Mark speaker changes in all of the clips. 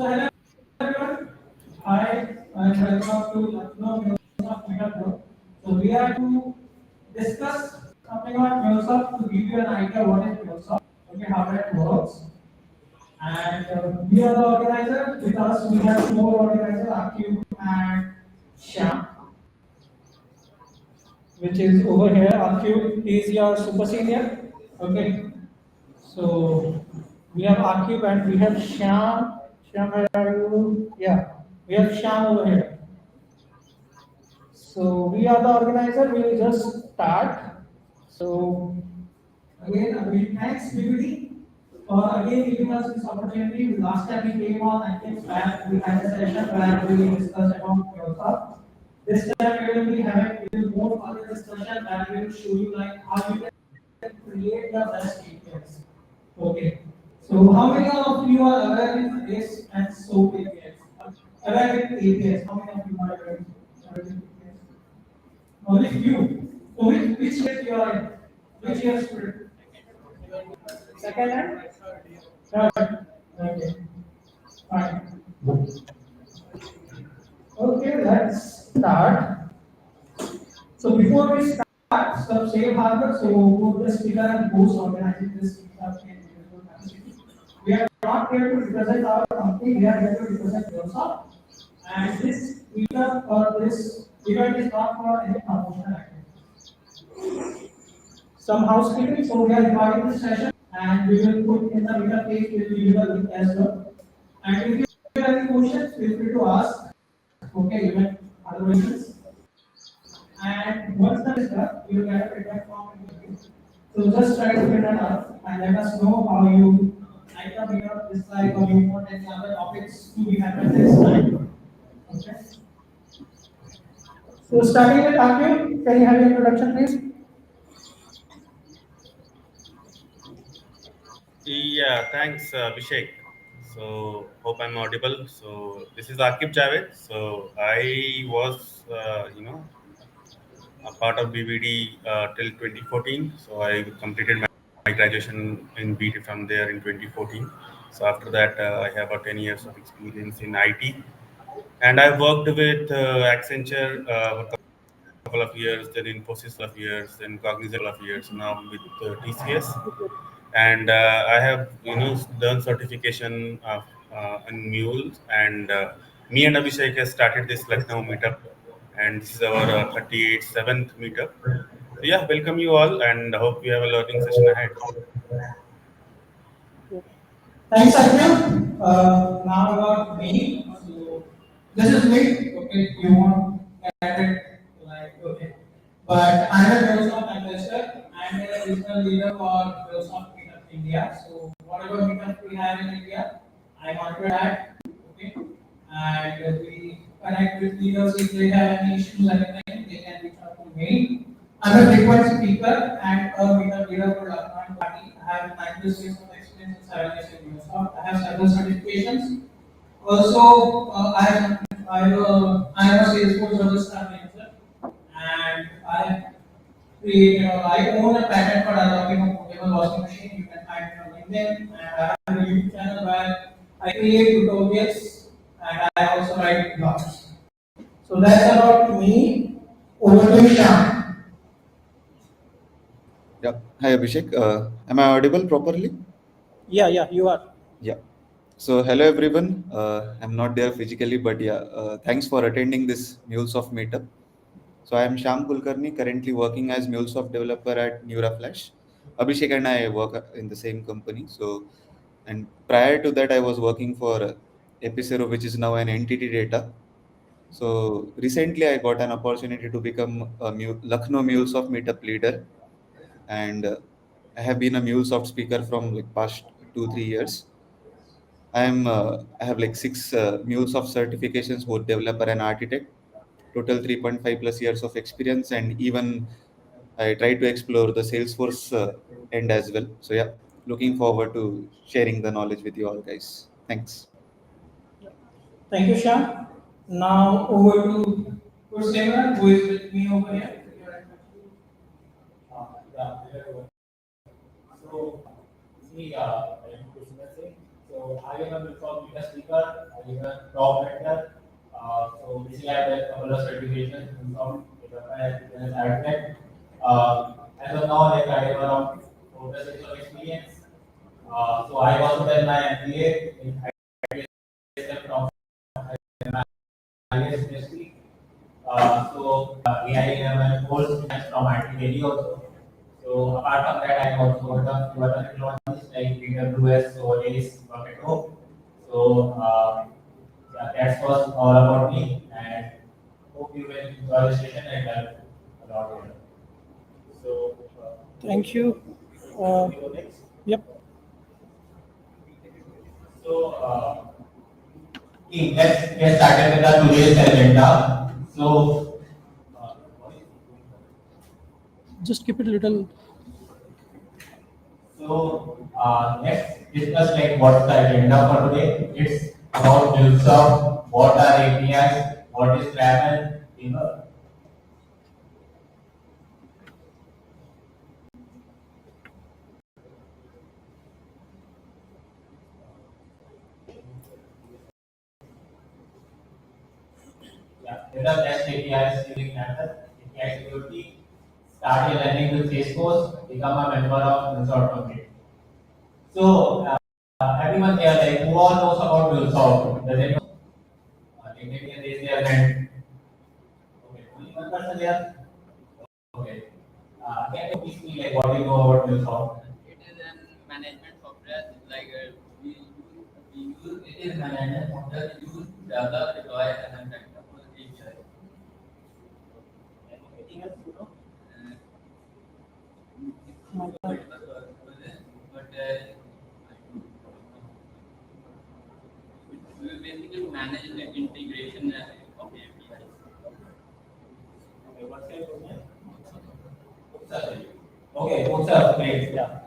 Speaker 1: hello everyone. Hi, and welcome to Lucknow MuleSoft Meetup. So we are to discuss something about MuleSoft to give you an idea what is MuleSoft, okay, how it works. And we are the organizer. With us, we have two more organizers, Akib and Shyam, which is over here. Akib is your super senior. Okay. So we have Akib and we have Shyam. Shyam, where are you? Yeah, we have Shyam over here. So we are the organizer. We will just start. So again, thanks BBD for again giving us this opportunity. Last time we came on, I think back we had a session where we discussed about yourself. This time we will be having a more further discussion and we will show you like how you can create the best APIs. Okay. So how many of you are aware with this and SOAP APIs? Aware with APIs? How many of you are aware with APIs? Only few. So which year you are in? Which year student? Second and third. Okay. Fine. Okay, let's start. So before we start, some safe harbor. So both the speaker and host organizing this meetup in virtual capacity. We are not here to represent our company. We are here to represent yourself. And this meetup or this event is not for any promotional activity. Some housekeeping. So we are recording this session, and we will put in the meetup page. We will give you the link as well. And if you have any questions, feel free to ask. Okay, even other questions. And once that is done, you will get a feedback form in the queue. So just try to fill that out and let us know how you like the meetup this time or you want any other topics to be happened next time. Okay. So starting with Akil, can you have your introduction please?
Speaker 2: Yeah, thanks, Abhishek. So, hope I'm audible. So, this is Akib Javed. So, I was, a part of BBD till 2014. So, I completed my graduation in BT from there in 2014. So, after that, I have about 10 years of experience in IT. And I worked with Accenture for a couple of years, then Infosys for a couple of years, then Cognizant for a couple of years, now I'm with TCS. And I have done certification of in mules, and me and Abhishek has started this Lucknow meetup, and this is our 37th meetup. So yeah, welcome you all, and hope we have a learning session ahead.
Speaker 1: Thanks, Akil. Now about me. So this is me. Okay, you want get it like okay. But I'm a Microsoft investor. I'm a regional leader for Microsoft Meetup India. So whatever meetup we have in India, I monitor that. Okay, and we connect with leaders if they have any issues, anything, they can reach out to me. I'm a frequent speaker and a meetup leader for Lucknow Party. I have 9 years of experience in 7 years in Microsoft. I have several certifications. Also, I am a Salesforce registered manager, and I own a patent for developing a portable washing machine. You can find it on LinkedIn, and I have a YouTube channel where I create tutorials and I also write blogs. So that's about me. Over to you, Shyam.
Speaker 3: Yeah. Hi, Abhishek. Am I audible properly?
Speaker 1: Yeah, you are.
Speaker 3: Yeah. So, hello everyone. I'm not there physically, but yeah, thanks for attending this MuleSoft meetup. So, I am Sham Kulkarni, currently working as MuleSoft developer at NeuraFlash. Abhishek and I work in the same company. So, and prior to that, I was working for Epicero, which is now an entity data. So, recently, I got an opportunity to become a Lucknow MuleSoft meetup leader, and I have been a MuleSoft speaker from like past 2 3 years. I have like six MuleSoft certifications, both developer and architect. Total 3.5 plus years of experience, and even I try to explore the Salesforce end as well. So yeah, looking forward to sharing the knowledge with you all guys. Thanks.
Speaker 1: Thank you, Shyam. Now over to Kursevan, who is with me over here.
Speaker 4: So, it's me, I am Krishna Singh. So, I am a Microsoft Meetup speaker.
Speaker 1: top vendor. So basically, I have a couple of certifications from business architect. As of now, like I have around 4 years of experience. So I also done my MBA in IT from IS industry. AI have a course from IT Delhi also. So apart from that, I also worked on few other technologies like AWS, Solaris, Bucket. So yeah, that was all about me, and hope you will enjoy the session and learn a lot here. So
Speaker 4: Thank you.
Speaker 1: we go next.
Speaker 4: Yep.
Speaker 1: So okay, let's get started with the today's agenda. So uh,
Speaker 4: Just keep it a little.
Speaker 1: let's discuss like what's the agenda for today. It's about MuleSoft, what are APIs, what is travel, yeah, there are best APIs using method, API security, start your learning with Salesforce, become a member of MuleSoft Meetup. So everyone here, like who all knows about MuleSoft? Does anyone? Like maybe raise their hand. Okay, only one person here. Okay. Can you please me like what do you know about MuleSoft?
Speaker 5: It is an management software like
Speaker 1: It is management software.
Speaker 5: we use Java, deploy, and then backup for API.
Speaker 1: Anything else you know?
Speaker 5: But we basically manage the integration of APIs.
Speaker 1: Okay, what's your name? Utsav. Okay, Utsav, great. Yeah.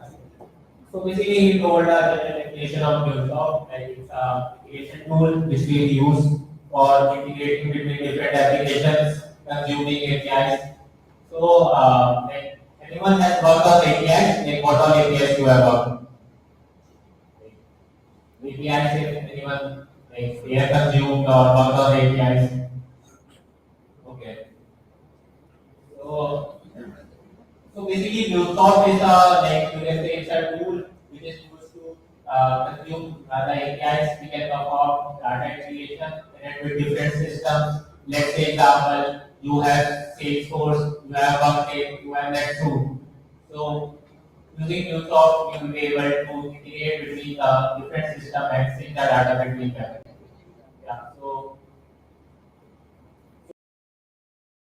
Speaker 1: So basically, he told us that an application of MuleSoft, like it's a application tool which we use for integrating between different applications consuming APIs. So, like anyone has worked on APIs, like what all APIs you have worked? APIs, if anyone like they have consumed or worked on APIs. Okay. So, so basically, MuleSoft is a like you can say it's a tool which is used to consume the APIs. We can perform data integration connect with different systems. Let's say example, you have Salesforce, you have Workday, you have NetSuite. So using MuleSoft, you will be able to integrate between the different systems and sync the data between them. Yeah. So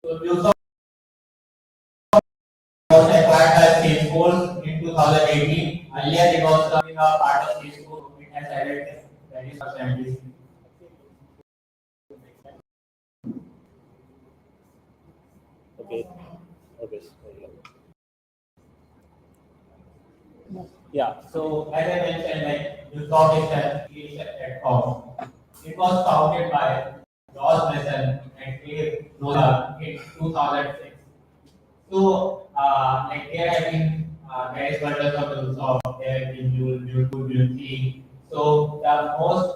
Speaker 1: MuleSoft was acquired by Salesforce in 2018. Earlier, it was becoming a part of Salesforce. It has added various functionalities. Okay. Okay. Yeah. So as I mentioned, like MuleSoft is an creation platform. It was founded by Ross Mason and Clay Rosa in 2006. So, like there have been various versions of MuleSoft. There have been Mule 2, Mule 3. So the most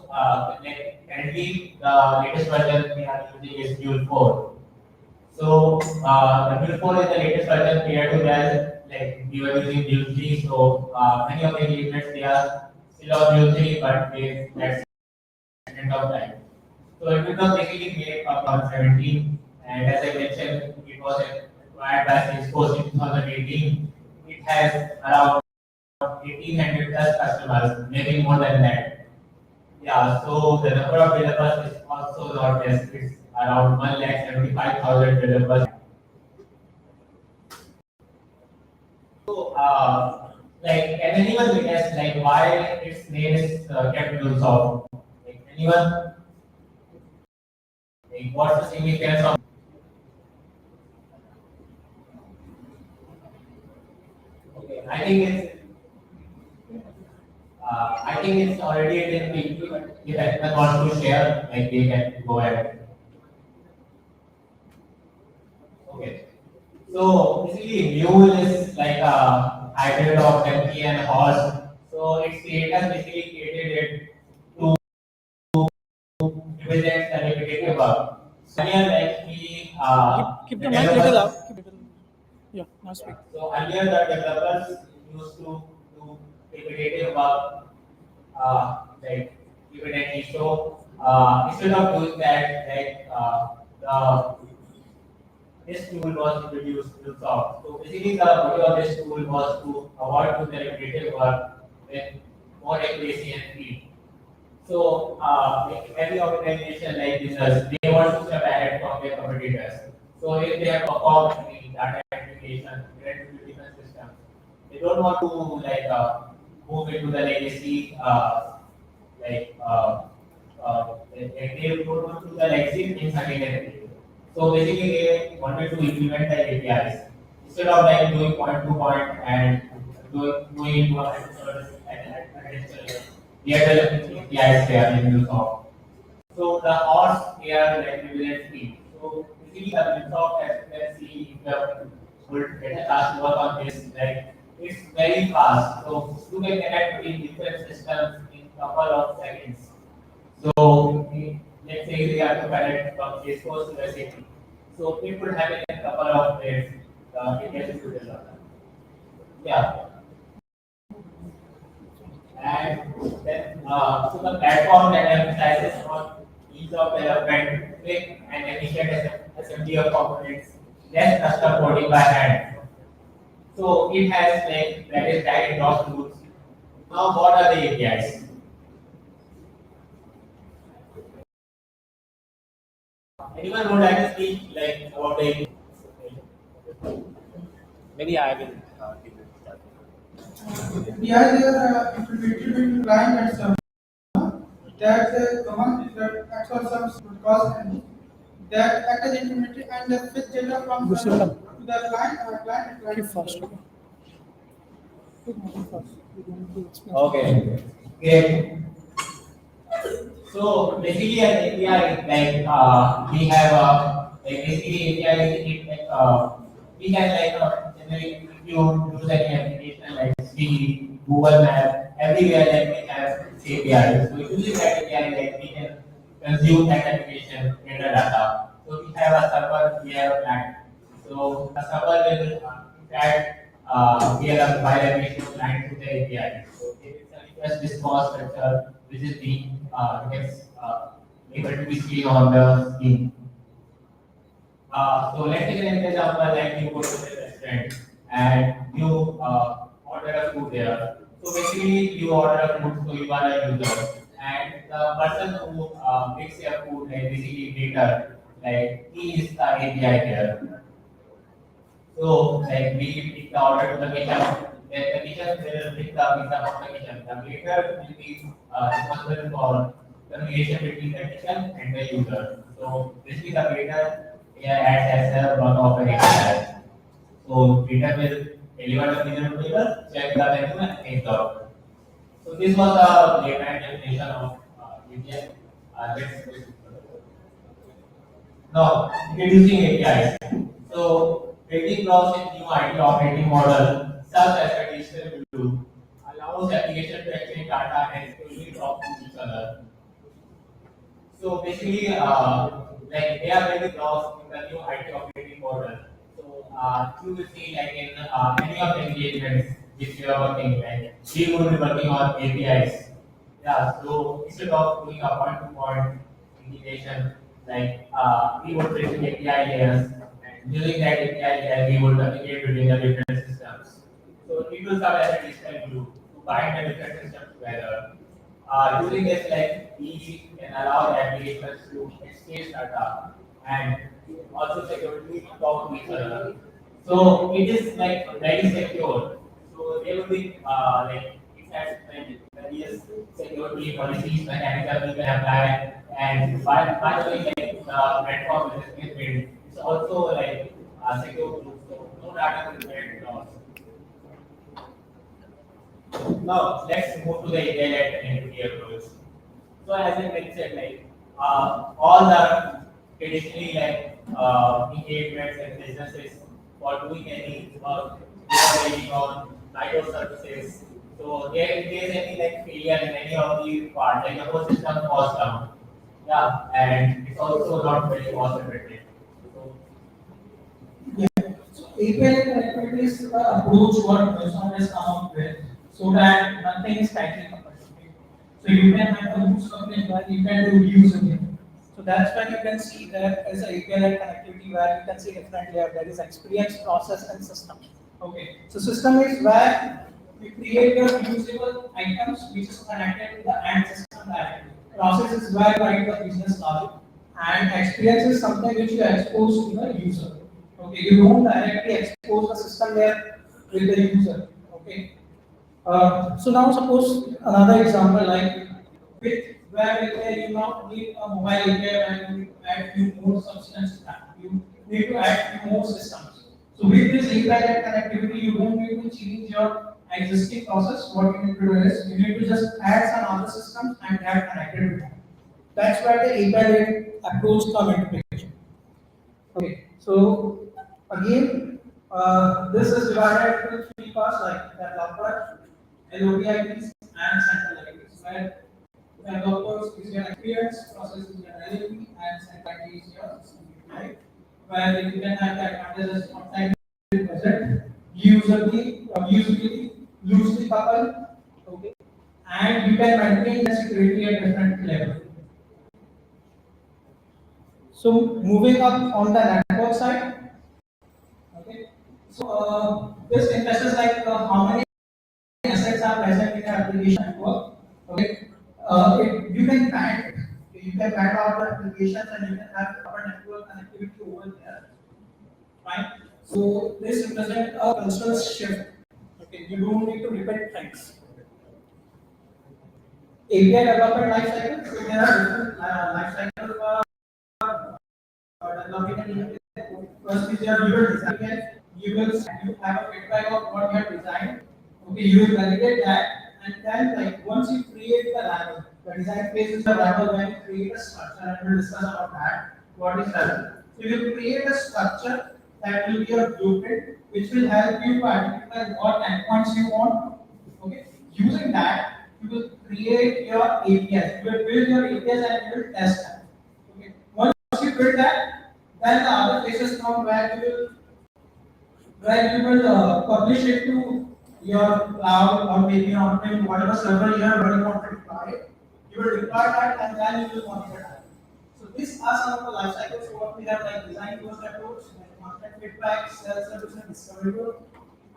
Speaker 1: like currently the latest version we are using is Mule 4. So the Mule 4 is the latest version prior to that. Like we were using Mule 3. So many of the engagements they are still on Mule 3, but they that's end of time. So it was basically made up on 17, and as I mentioned, it was acquired by Salesforce in 2018. It has around 1800 plus customers, maybe more than that. Yeah, so the number of developers is also not less. It's around 1,75,000 developers. So, like, can anyone guess like why its name is kept MuleSoft? Like, anyone? Like, what's the significance of? Okay, I think it's already in people. If anyone wants to share, like they can go ahead. Okay. So basically, mule is like a hybrid of donkey and horse. So its creators basically created it to represents the repetitive work. So here like we
Speaker 4: Keep
Speaker 1: the
Speaker 4: the mic little up. Keep it. Yeah, now speak.
Speaker 1: so earlier the developers used to do repetitive work like evidently. So instead of doing that, like the this tool was introduced to solve. So basically the motive of this tool was to avoid to the repetitive work with more accuracy and speed. So like every organization like business, they want to step ahead from their competitors. So if they have performed in data aggregation, identification systems, they don't want to like move into the legacy they don't want to do the legacy things again and again. So basically they wanted to implement the APIs instead of like doing point to point and doing into a we are developing APIs there in MuleSoft. So the horse here like equivalent speed. So basically the MuleSoft as you can see if the would get a task to work on this like it's very fast. So you can connect between different systems in couple of seconds. So let's say we have to connect from Salesforce to SAP. So it would happen in a couple of days. It gets to develop. Yeah. And then so the platform that emphasizes on ease of development, quick and efficient assembly of components, less custom coding by hand. So it has like that is drag and drop tools. Now what are the APIs? Anyone would like to speak like about the APIs?
Speaker 5: Maybe I will give it a start.
Speaker 6: APIs are implemented in client and server. That command that acts on some protocols and that act as implemented and fetch data from
Speaker 4: Good
Speaker 6: server
Speaker 4: signal.
Speaker 6: to the client and client.
Speaker 4: Keep fast. Okay. Keep moving fast. We're going to explain.
Speaker 1: Okay. Great. So basically an API like we have like basically API is we can like generally if you use any application like Siri, Google Map, everywhere like we have API. So using that API like we can consume that application metadata. So we have a server, we have a client. So the server will add we have a mobile application client to the API. So it's a request response structure which is being gets able to be seen on the screen. So let's take an example like you go to the restaurant and you order a food there. So basically you order a food, so you are a user, and the person who makes your food, like basically waiter, like he is the API there. So, like we pick the order to the kitchen, then the kitchen will pick the pizza from the kitchen. The waiter will be responsible for communication between the kitchen and the user. So, basically, the waiter acts as a one of the API. So, waiter will deliver the pizza to the table, check the menu, and take the order. So, this was the layman definition of API. Let's now, introducing APIs. So, building blocks in new IT operating model, such as a digital glue, allows application to exchange data and securely talk to each other. So basically, like they are building blocks in the new IT operating model. So you will see like in any of the engagements which you are working, like we will be working on APIs. Yeah, so instead of doing a point-to-point integration, like we would build API layers, and using that API layer, we would communicate between the different systems. So it will serve as a digital glue to bind the different systems together. Using this, like we can allow the applications to exchange data and also securely talk to each other. So it is like very secure. So there will be like it has like various security policies mechanisms you can apply, and by the way, like the platform which is being built, it's also like secure too. So no data will get lost. Now let's move to the API led entity approach. So as I mentioned, like all the traditionally like engagements and businesses for doing any work, they are relying on microservices. So there if there is any like failure in any of the parts, like the whole system falls down. Yeah, and it's also not very cost effective. So, so API connectivity is the approach what Microsoft has come up with so that nothing is tightly coupled. Okay? So you can have a use something where you can do use again. So that's why you can see there is a API connectivity where you can see different layer. There is experience, process, and system. Okay. So system is where you create your usable items which is connected to the end system directly. Process is where you write the business logic. And experience is something which you expose to the user. Okay, you don't directly expose the system there with the user. Okay. So now suppose another example like with where you now need a mobile API and you add few more substance to that. You need to add few more systems. So with this API connectivity, you don't need to change your existing process. What you need to do is you need to just add some other systems and get connected to them. That's where the API approach come into picture. Okay, so again, this is divided into three parts like developer, LOPIPs, and central IPs. Where developers is your experience, process is your LOP, and central IP is your system API. Where you can have the advantages of time present, usability, loosely coupled, okay, and you can maintain the security at different levels. So moving up on the network side, okay. So this interests like how many assets are present in the application network. Okay. You can band it. You can band out the applications and you can have proper network connectivity over there. Fine. So this represents a cultural shift. Okay. You don't need to repeat things. API development lifecycle. So there are different lifecycle developing an first is your user design. You have a feedback of what you have designed. Okay, you will validate that, and then like once you create the label, the design phase is the label when you create a structure, and we'll discuss about that. What is that? So you will create a structure that will be a blueprint, which will help you to identify what endpoints you want. Okay, using that, you will create your APIs. You will build your APIs and you will test them. Okay, once you build that, then the other phases come where you will publish it to your cloud or maybe on-prem, whatever server you have running want to deploy it. You will deploy that and then you will monitor that. So these are some of the life cycles. So what we have like design first approach, then content feedback, self-service and discovery work,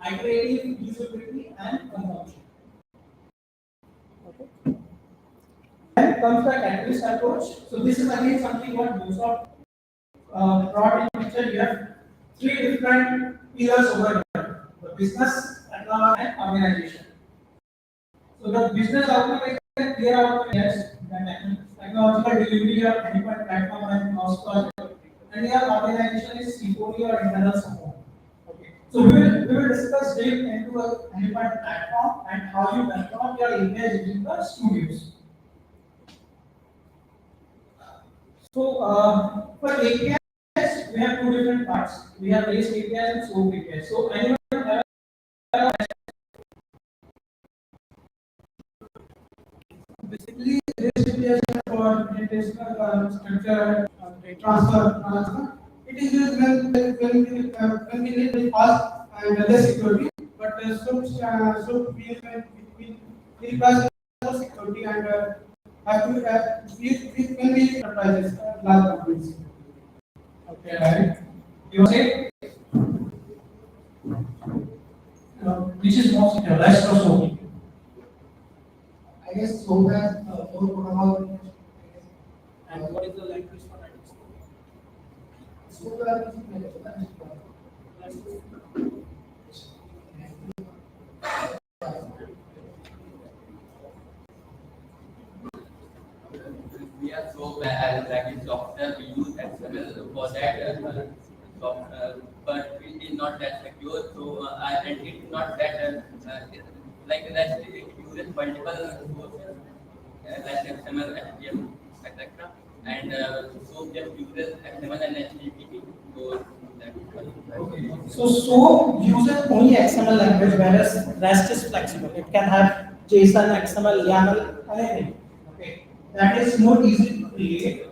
Speaker 1: iterative usability and consumption. Okay. Then comes the catalyst approach. So this is again something what MuleSoft brought in picture. You have three different pillars over here: the business, economic, and organization. So the business outcome is a clear outcome. Yes, the technological delivery of endpoint platform and cost project, and your organization is COE or internal support. Okay. So we will discuss deep into a endpoint platform and how you control your APIs using the studios. So for APIs, we have two different parts. We have REST APIs and SOAP APIs. So anyone have basically REST APIs for data structure, transfer. It is used when we need very fast and less security. But SOAP we use when we require more security and have to when we enterprises large companies. Okay, right. You say which is more secure, REST or SOAP? I guess SOAP has more protocol. And what is the language for that? SOAP
Speaker 5: We are so as package software, we use XML for that but it is not that secure. So and it is not that like that it uses multiple sources like XML, HTML, etc. And so just uses XML and HTTP. So
Speaker 1: Okay. So SOAP uses only XML language, whereas REST is flexible. It can have JSON, XML, YAML, anything. Okay. That is more easy create.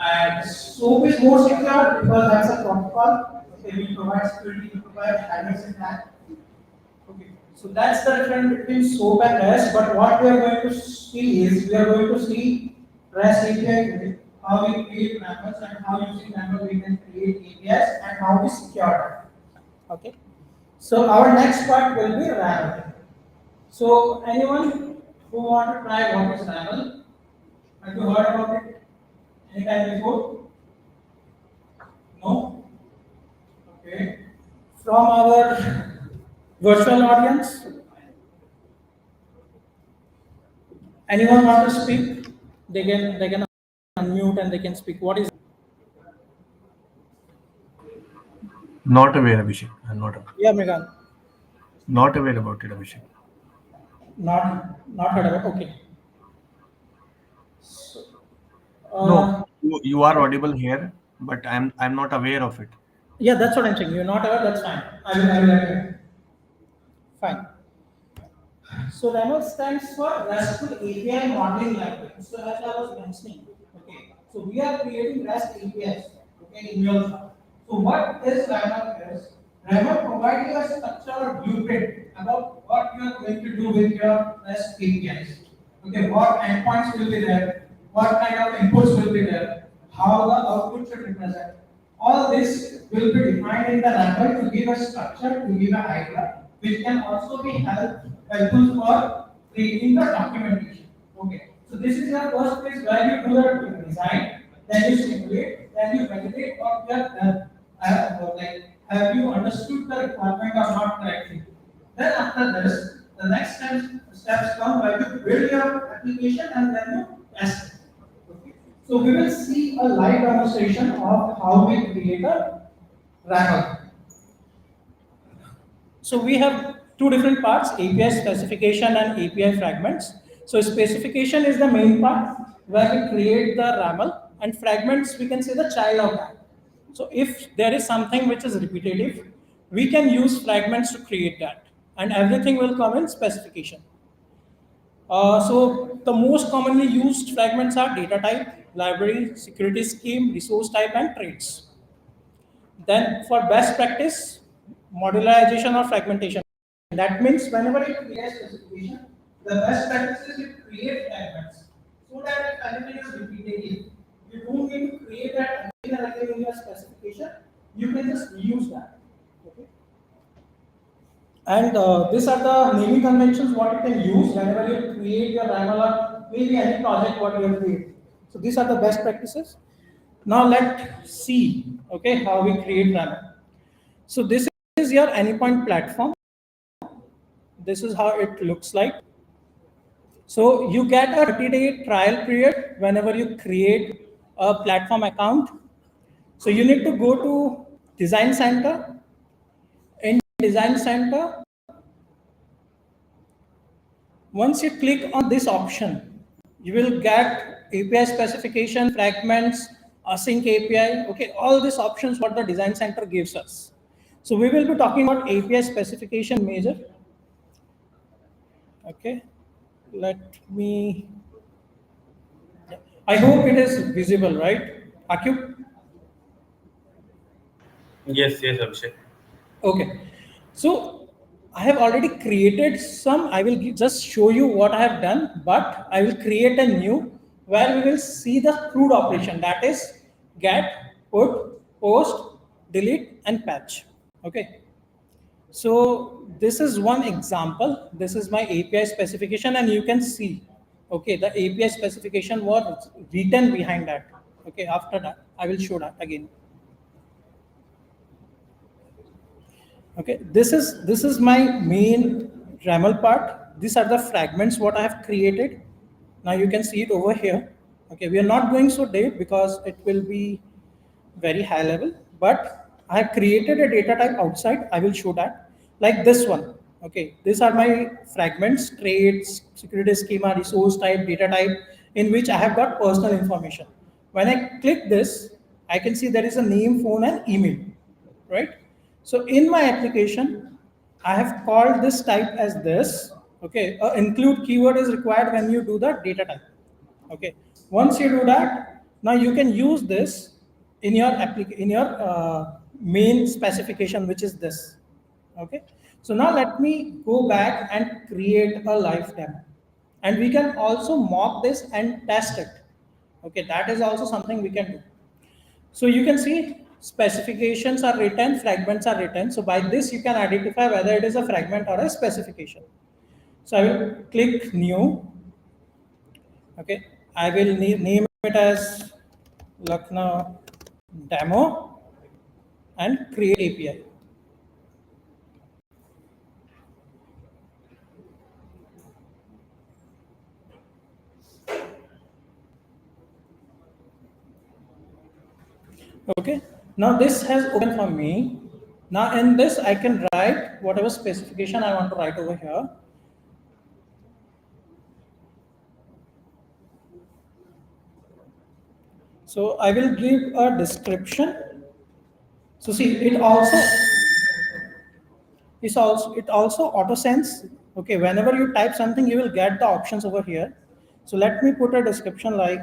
Speaker 1: And SOAP is more secure because that's a protocol. Okay, we provide security, we provide habits in that. Okay, so that's the difference between SOAP and REST. But what we are going to see is we are going to see REST API, how we create members and how using members we can create APIs and how we secure that. Okay. So our next part will be RAML. So anyone who want to try what is RAML? Have you heard about it any time before? No? Okay. From our virtual audience, anyone want to speak? They can unmute and they can speak. What is
Speaker 7: Not aware, Abhishek. I'm not aware.
Speaker 1: yeah, Megan?
Speaker 7: Not aware about it, Abhishek.
Speaker 1: Not heard about. Okay. So,
Speaker 7: No, you are audible here, but I'm not aware of it.
Speaker 1: yeah, that's what I'm saying. You're not aware. That's fine. I will let you know. Fine. So RAML stands for RESTful API Modeling Language. So as I was mentioning, okay. So we are creating REST APIs, okay, in MuleSoft. So what is RAML is? RAML provides you a structure or blueprint about what you are going to do with your REST APIs. Okay, what endpoints will be there, what kind of inputs will be there, how the output should represent. All this will be defined in the RAML to give a structure, to give an idea, which can also be helpful for creating the documentation. Okay, so this is your first phase where you do the design, then you simulate, then you validate what you have done. Like, have you understood the requirement or not correctly? Then after this, the next steps come where you build your application and then you test it. Okay. So we will see a live demonstration of how we create a RAML. So we have two different parts, API specification and API fragments. So specification is the main part where we create the RAML, and fragments we can say the child of that. So if there is something which is repetitive, we can use fragments to create that, and everything will come in specification. So the most commonly used fragments are data type, library, security scheme, resource type, and traits. Then for best practice, modularization or fragmentation. That means whenever you create a specification, the best practice is you create fragments so that if anything is repetitive, you don't need to create that again and again in your specification. You can just use that. Okay. And these are the naming conventions what you can use whenever you create your RAML or maybe any project what you have created. So these are the best practices. Now let's see, okay, how we create RAML. So this is your Anypoint platform. This is how it looks like. So you get a 30-day trial period whenever you create a platform account. So you need to go to Design Center. In Design Center, once you click on this option, you will get API specification, fragments, async API, okay, all these options what the Design Center gives us. So we will be talking about API specification major. Okay, let me, I hope it is visible, right? Akib?
Speaker 2: Yes, yes, Abhishek.
Speaker 1: Okay, so I have already created some. I will just show you what I have done, but I will create a new where we will see the crude operation, that is get, put, post, delete, and patch. Okay, so this is one example. This is my API specification, and you can see, okay, the API specification was written behind that. Okay, after that, I will show that again. Okay, this is my main RAML part. These are the fragments what I have created. Now you can see it over here. Okay, we are not going so deep because it will be very high level, but I have created a data type outside. I will show that like this one. Okay, these are my fragments, traits, security schema, resource type, data type, in which I have got personal information. When I click this, I can see there is a name, phone, and email, right? So in my application, I have called this type as this. Okay, include keyword is required when you do the data type. Okay, once you do that, Now you can use this in your main specification, which is this. Okay. So now let me go back and create a live demo, and we can also mock this and test it. Okay, that is also something we can do. So you can see specifications are written, fragments are written. So by this you can identify whether it is a fragment or a specification. So I will click new. Okay, I will name it as Lucknow demo and create API. Okay, now this has opened for me. Now in this I can write whatever specification I want to write over here. So I will give a description. So see, it also auto sends. Okay, whenever you type something, you will get the options over here. So let me put a description like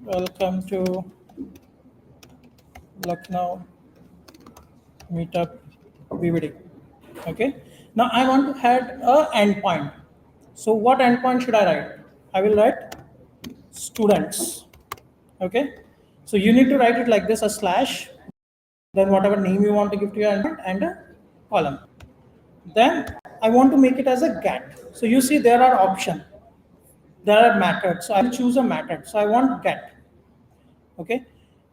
Speaker 1: welcome to Lucknow Meetup BVD. Okay. Now I want to add a endpoint. So what endpoint should I write? I will write students. Okay. So you need to write it like this, a slash, then whatever name you want to give to your endpoint and a column. Then I want to make it as a get. So you see there are options. There are methods. So I will choose a method. So I want get. Okay.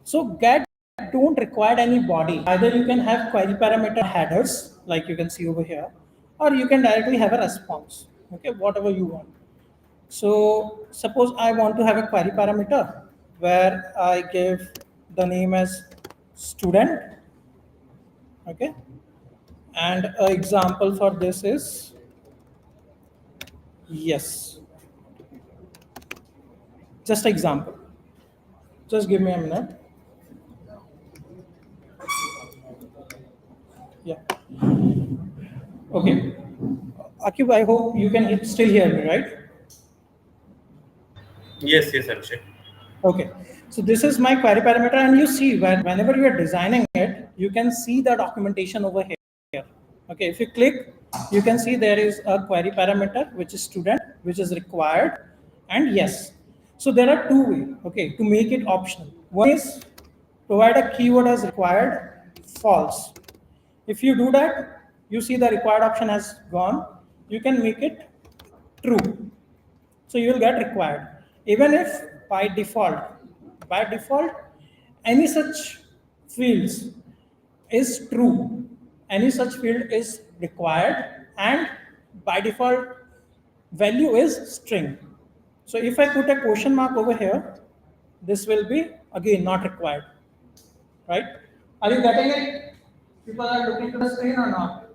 Speaker 1: So get don't require any body. Either you can have query parameter headers, like you can see over here, or you can directly have a response. Okay, whatever you want. So suppose I want to have a query parameter where I give the name as student. Okay, and an example for this is yes. Just example. Just give me a minute. Yeah. Okay. Akib, I hope you can still hear me, right?
Speaker 2: Yes, Abhishek.
Speaker 1: Okay. So this is my query parameter, and you see whenever you are designing it, you can see the documentation over here. Okay. If you click, you can see there is a query parameter which is student, which is required, and yes. So there are two ways. Okay, to make it optional. One is provide a keyword as required, false. If you do that, you see the required option has gone. You can make it true. So you will get required. Even if by default, any such fields is true, any such field is required, and by default value is string. So if I put a question mark over here, this will be again not required, right? Are you getting it? People are looking to the screen or not?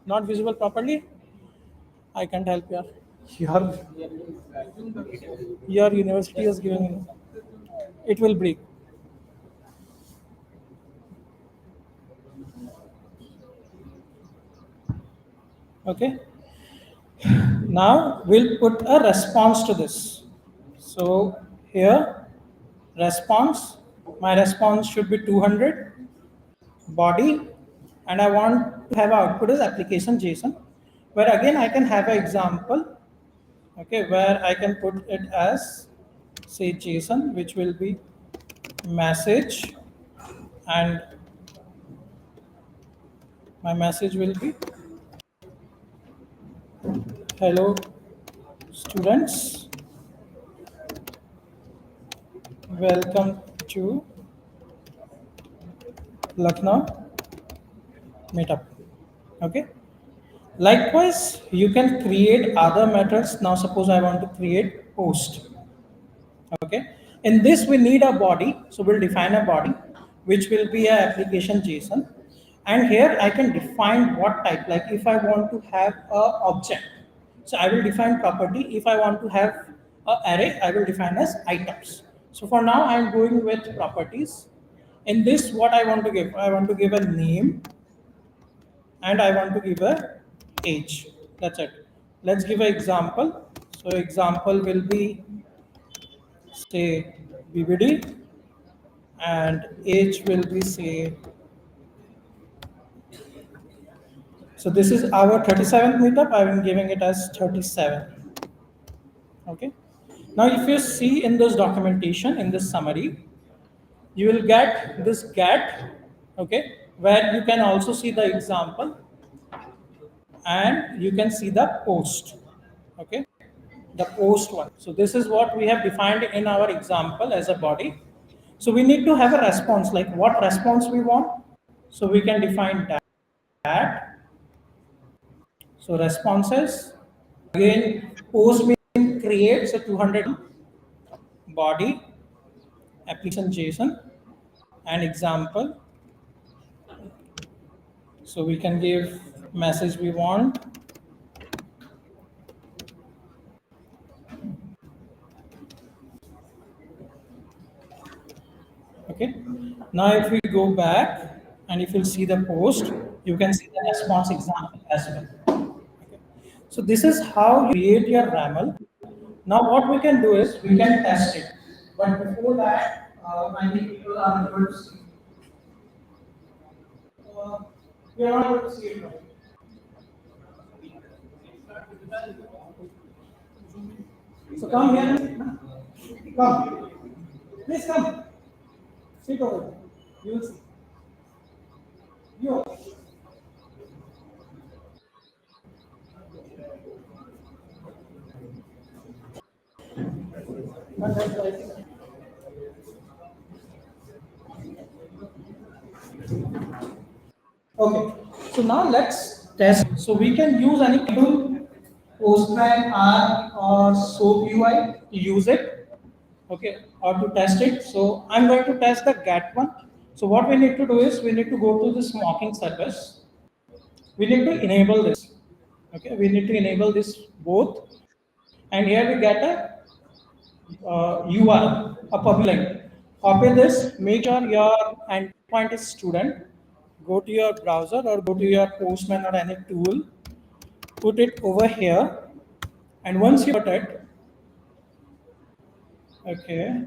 Speaker 1: Not visible properly? I can't help you. Your, your university is giving it will break. Okay. Now we'll put a response to this. So here, response, my response should be 200 body, and I want to have output as application JSON, where again I can have an example, okay, where I can put it as say JSON, which will be message, and my message will be hello students, welcome to Lucknow Meetup. Okay. Likewise, you can create other methods. Now, suppose I want to create post. Okay. In this, we need a body. So we'll define a body, which will be an application JSON. And here I can define what type. Like if I want to have a object, so I will define property. If I want to have a array, I will define as items. So for now, I'm going with properties. In this, what I want to give? I want to give a name, and I want to give a age. That's it. Let's give an example. So example will be say BBD and age will be say. So this is our 37th meetup. I am giving it as 37. Okay. Now if you see in this documentation, in this summary, you will get this get, okay, where you can also see the example and you can see the post, okay, the post one. So this is what we have defined in our example as a body. So we need to have a response, like what response we want. So we can define that. So responses, again, post means creates a 200 body application JSON and example. So we can give message we want. Okay. Now if we go back and if you see the post, you can see the response example as well. Okay. So this is how you create your RAML. Now what we can do is we can test it. But before that, many people are able to see. Uh, we are not able to see it. Right? So come here. Come. Please come. Sit over there. You will see. You. Okay, so now let's test. So we can use any tool, Postman, R, or SOAP UI to use it, okay, or to test it. So I'm going to test the get one. So what we need to do is we need to go to this mocking service. We need to enable this. Okay, we need to enable this both, and here we get a URL, a public link. Copy this, make sure your endpoint is student. Go to your browser or go to your Postman or any tool, put it over here, and once you put it, okay,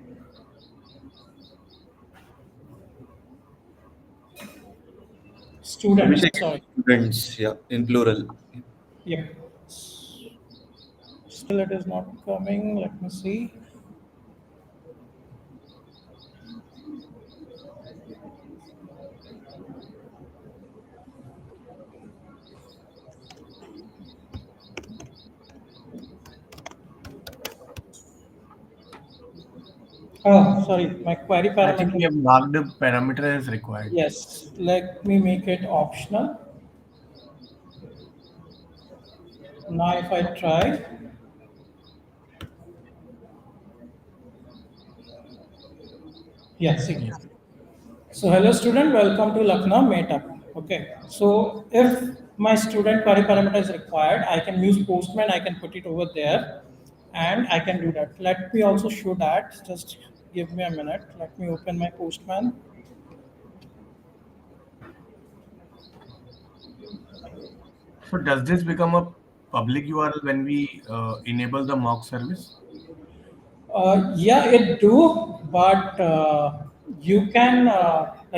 Speaker 1: student,
Speaker 3: Abhishek,
Speaker 1: sorry,
Speaker 3: students, yeah, in plural.
Speaker 1: yeah. Still it is not coming, let me see. Oh, sorry, my query
Speaker 7: I think we
Speaker 1: parameter.
Speaker 7: have marked the parameter as required.
Speaker 1: Yes, let me make it optional. Now if I try, yes,
Speaker 7: Yes.
Speaker 1: so hello student, welcome to Lucknow Meetup. Okay, so if my student query parameter is required, I can use Postman, I can put it over there and I can do that. Let me also show that, just give me a minute. Let me open my Postman.
Speaker 7: So does this become a public URL when we enable the mock service?
Speaker 1: Yeah, it do, but you can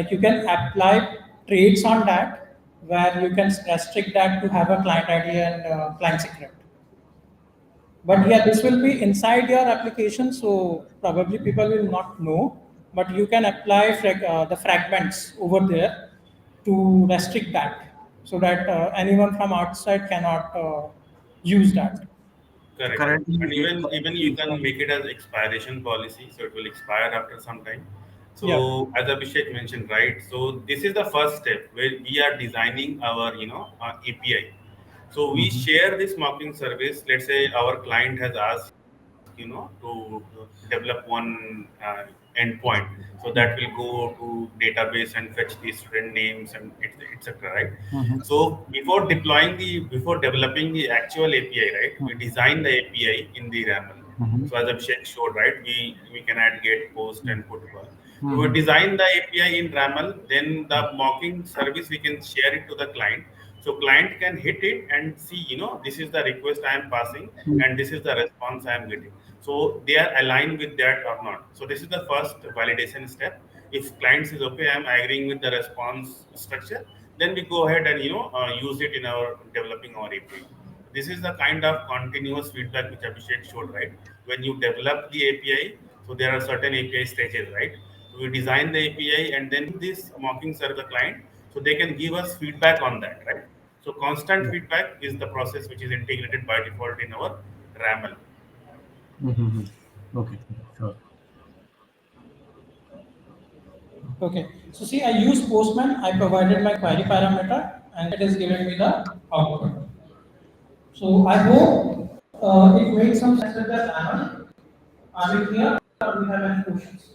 Speaker 1: you can apply traits on that where you can restrict that to have a client ID and client secret. But yeah, this will be inside your application, so probably people will not know. But you can apply the fragments over there to restrict that, so that anyone from outside cannot use that.
Speaker 7: So
Speaker 2: Correct.
Speaker 7: currently,
Speaker 2: And even you
Speaker 7: it's
Speaker 2: can make it as expiration policy, so it will expire after some time.
Speaker 1: Yeah.
Speaker 2: So as Abhishek mentioned, right? So this is the first step where we are designing our API. So we
Speaker 7: Mhm.
Speaker 2: share this mocking service. Let's say our client has asked to develop one endpoint, so that will go to database and fetch the student names and etc, right?
Speaker 7: Mhm.
Speaker 2: So before developing the actual API, right, we design the API in the raml.
Speaker 7: Mhm.
Speaker 2: So as Abhishek showed, right, we can add get, post, and put one. So we
Speaker 7: Mhm.
Speaker 2: design the API in raml, then the mocking service we can share it to the client. So client can hit it and see, this is the request I am passing and this is the response I am getting. So they are aligned with that or not. So this is the first validation step. If clients is okay, I am agreeing with the response structure, then we go ahead and use it in our developing our API. This is the kind of continuous feedback which Abhishek showed, right? When you develop the API, so there are certain API stages, right? We design the API and then this mocking serve the client, so they can give us feedback on that, right? So constant feedback is the process which is integrated by default in our RAML.
Speaker 7: Mm-hmm. Okay, sure.
Speaker 1: Okay, so see, I use Postman, I provided my query parameter, and it is giving me the output. So I hope it makes some sense with the panel. Are we clear or do you have any questions?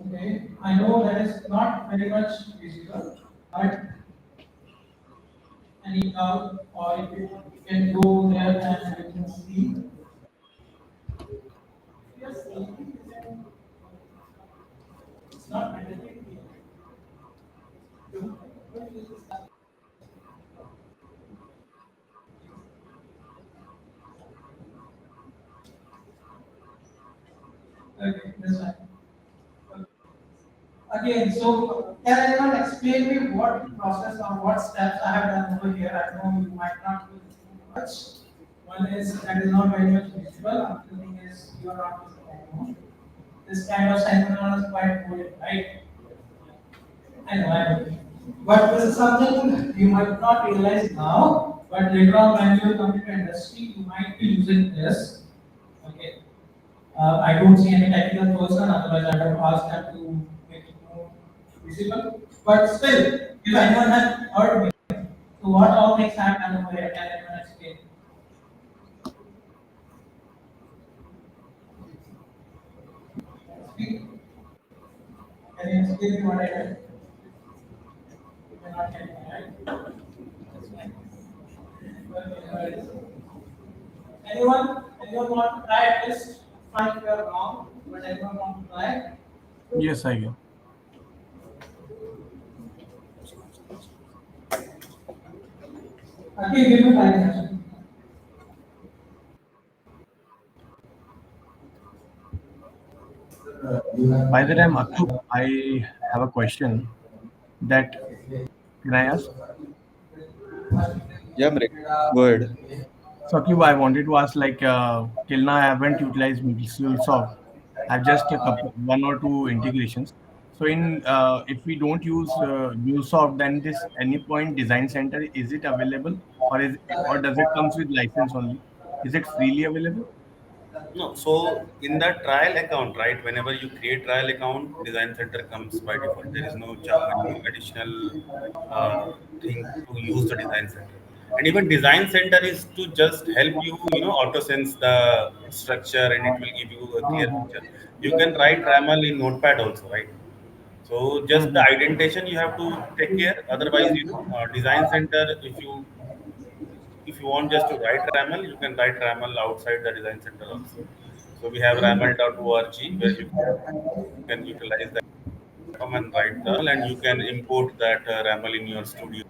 Speaker 1: Okay, I know that is not very much visible, but any doubt or if you can go there and you can see. Yes, it's not mandatory. Okay, that's fine. Again, so can anyone explain me what process or what steps I have done over here? I know you might not do much. One is that is not very much visible. Another thing is you are not visible anymore. This kind of synchronous is quite good, right? I know, I know. But this is something you might not realize now, but later on when you come into industry, you might be using this. Okay. I don't see any technical person, otherwise I would have asked them to make it more visible. But still, if anyone has heard me, so what all things have done over here, can anyone explain? Speak. Can you explain me what I did? You cannot tell me, right? That's fine. Okay, anyone want to try at least? Fine if you are wrong, but anyone want to try?
Speaker 7: Yes, I can.
Speaker 1: Okay, give me 5 minutes.
Speaker 7: By the time, Akshu, I have a question that can I ask?
Speaker 3: Yeah, Mrik, go ahead.
Speaker 7: So, Akib, I wanted to ask, like, till now I haven't utilized MuleSoft. I've just a couple, one or two integrations. So, if we don't use MuleSoft, then this any point design center is it available, or does it comes with license only? Is it freely available?
Speaker 2: No, so in the trial account, right? Whenever you create trial account, Design Center comes by default. There is no additional thing to use the Design Center. And even Design Center is to just help you, auto sense the structure and it will give you a clear
Speaker 7: Mm-hmm.
Speaker 2: picture. You can write RAML in Notepad also, right? So just the
Speaker 7: Mm-hmm.
Speaker 2: indentation you have to take care. Otherwise, Design Center, if you want just to write RAML, you can write RAML outside the Design Center also. So we have raml.org where you can utilize that platform and write the and you can import that RAML in your studio.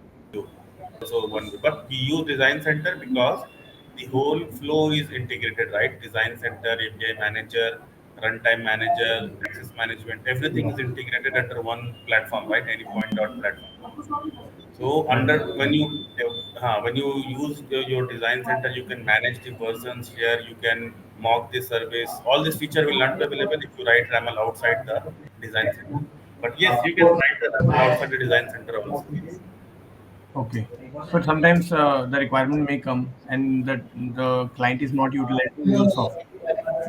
Speaker 2: Also one way. But we use Design Center because the whole flow is integrated, right? Design Center, API Manager, Runtime Manager, Access Management, everything is integrated under one platform, right? Any point dot platform. So
Speaker 7: Right.
Speaker 2: under when you use your design center, you can manage the versions here. You can mock the service. All this feature will not be available if you write RAML outside the design center. But yes, you can write the RAML outside the design center also. Yes.
Speaker 7: Okay. But sometimes the requirement may come and the client is not utilizing MuleSoft.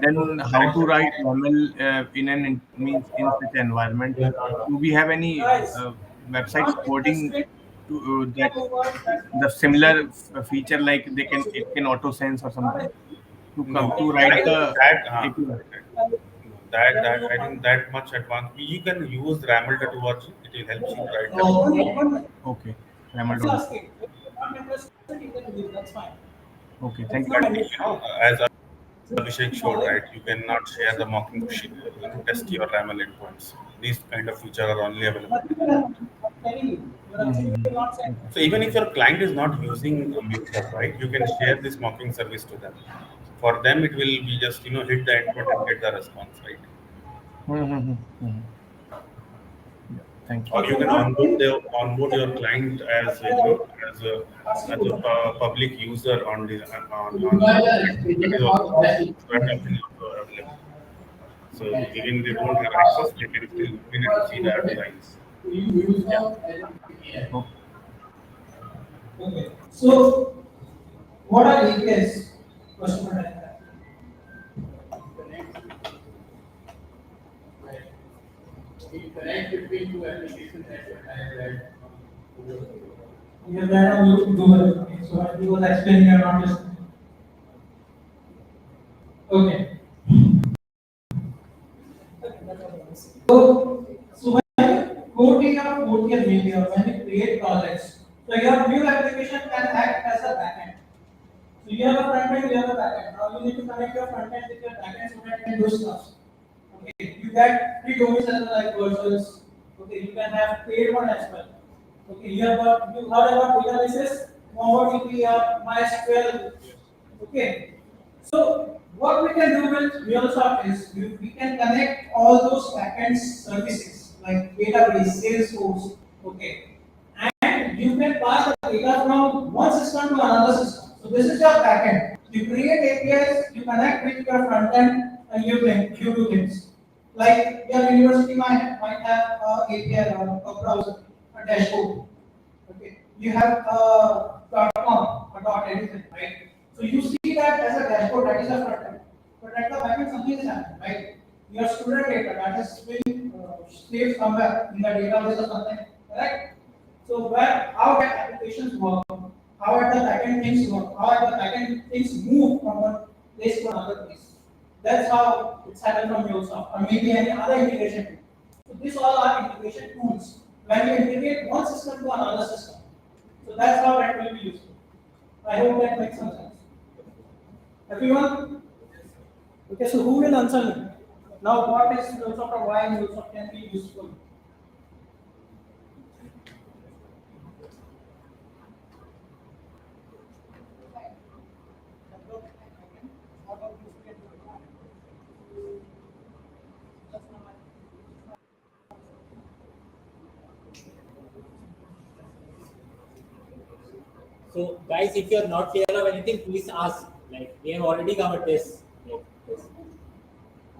Speaker 7: Then how
Speaker 2: Correct.
Speaker 7: to write YAML in means in such environment? Do we have any
Speaker 1: Guys,
Speaker 7: website
Speaker 1: not
Speaker 7: supporting
Speaker 1: interested,
Speaker 7: to
Speaker 1: can
Speaker 7: that
Speaker 1: move on.
Speaker 7: the similar feature like it can auto sense or something to
Speaker 2: No,
Speaker 7: come to
Speaker 2: I
Speaker 7: write
Speaker 2: think
Speaker 7: the
Speaker 2: that
Speaker 7: API?
Speaker 2: no, that I think that much advanced. You can use raml.org. It will help you write the code.
Speaker 7: Okay,
Speaker 1: I'm still
Speaker 7: Ramel.
Speaker 1: asking. If you're not interested, you can leave. That's fine.
Speaker 7: Okay,
Speaker 1: It's
Speaker 7: thank you.
Speaker 1: not
Speaker 2: But
Speaker 1: mandatory.
Speaker 2: as Abhishek showed, right? You cannot share the mocking to test your YAML endpoints. These kind of features are only available in the product. So even if your client is not using MuleSoft, right, you can share this mocking service to them. For them, it will be just hit the endpoint and get the response, right?
Speaker 7: Yeah, thank you.
Speaker 2: Or you can onboard your client as a public user on the on that is also possible. So that option is also available. So even they don't have access, they can still log in and see the lines. Yeah.
Speaker 7: Okay.
Speaker 1: Okay. So what are APIs? Question mark.
Speaker 5: We connect between two applications that you have.
Speaker 1: You have read on Google. Okay. So I was explaining you're not listening. Okay. So when you code in your code media, when you create projects, so your new application can act as a backend. So you have a front end, you have a backend. Now you need to connect your front end with your backend so that you can do stuff. Okay, you get free domains as well like virtuals. Okay, you can have paid one as well. Okay, you heard about databases, MongoDB or MySQL. Okay, so what we can do with MuleSoft is we can connect all those backend services like database, Salesforce. Okay, and you can pass the data from one system to another system. So this is your backend. You create APIs, you connect with your front end, and you do things. Like your university might have a API or a browser, a dashboard. Okay, you have .com or .anything, right? So you see that as a dashboard, that is a front end. But at the back end, something is happening, right? Your student data that is being saved somewhere in the database or something, correct? So how the applications work, how at the backend things work, how at the backend things move from one place to another place. That's how it's happened from MuleSoft or maybe any other integration tool. So these all are integration tools. When you integrate one system to another system. So that's how that will be useful. I hope that makes some sense. Everyone? Okay, so who will answer me? Now what is MuleSoft or why MuleSoft can be useful?
Speaker 8: So, guys, if you are not clear of anything, please ask. Like we have already covered this. Like this.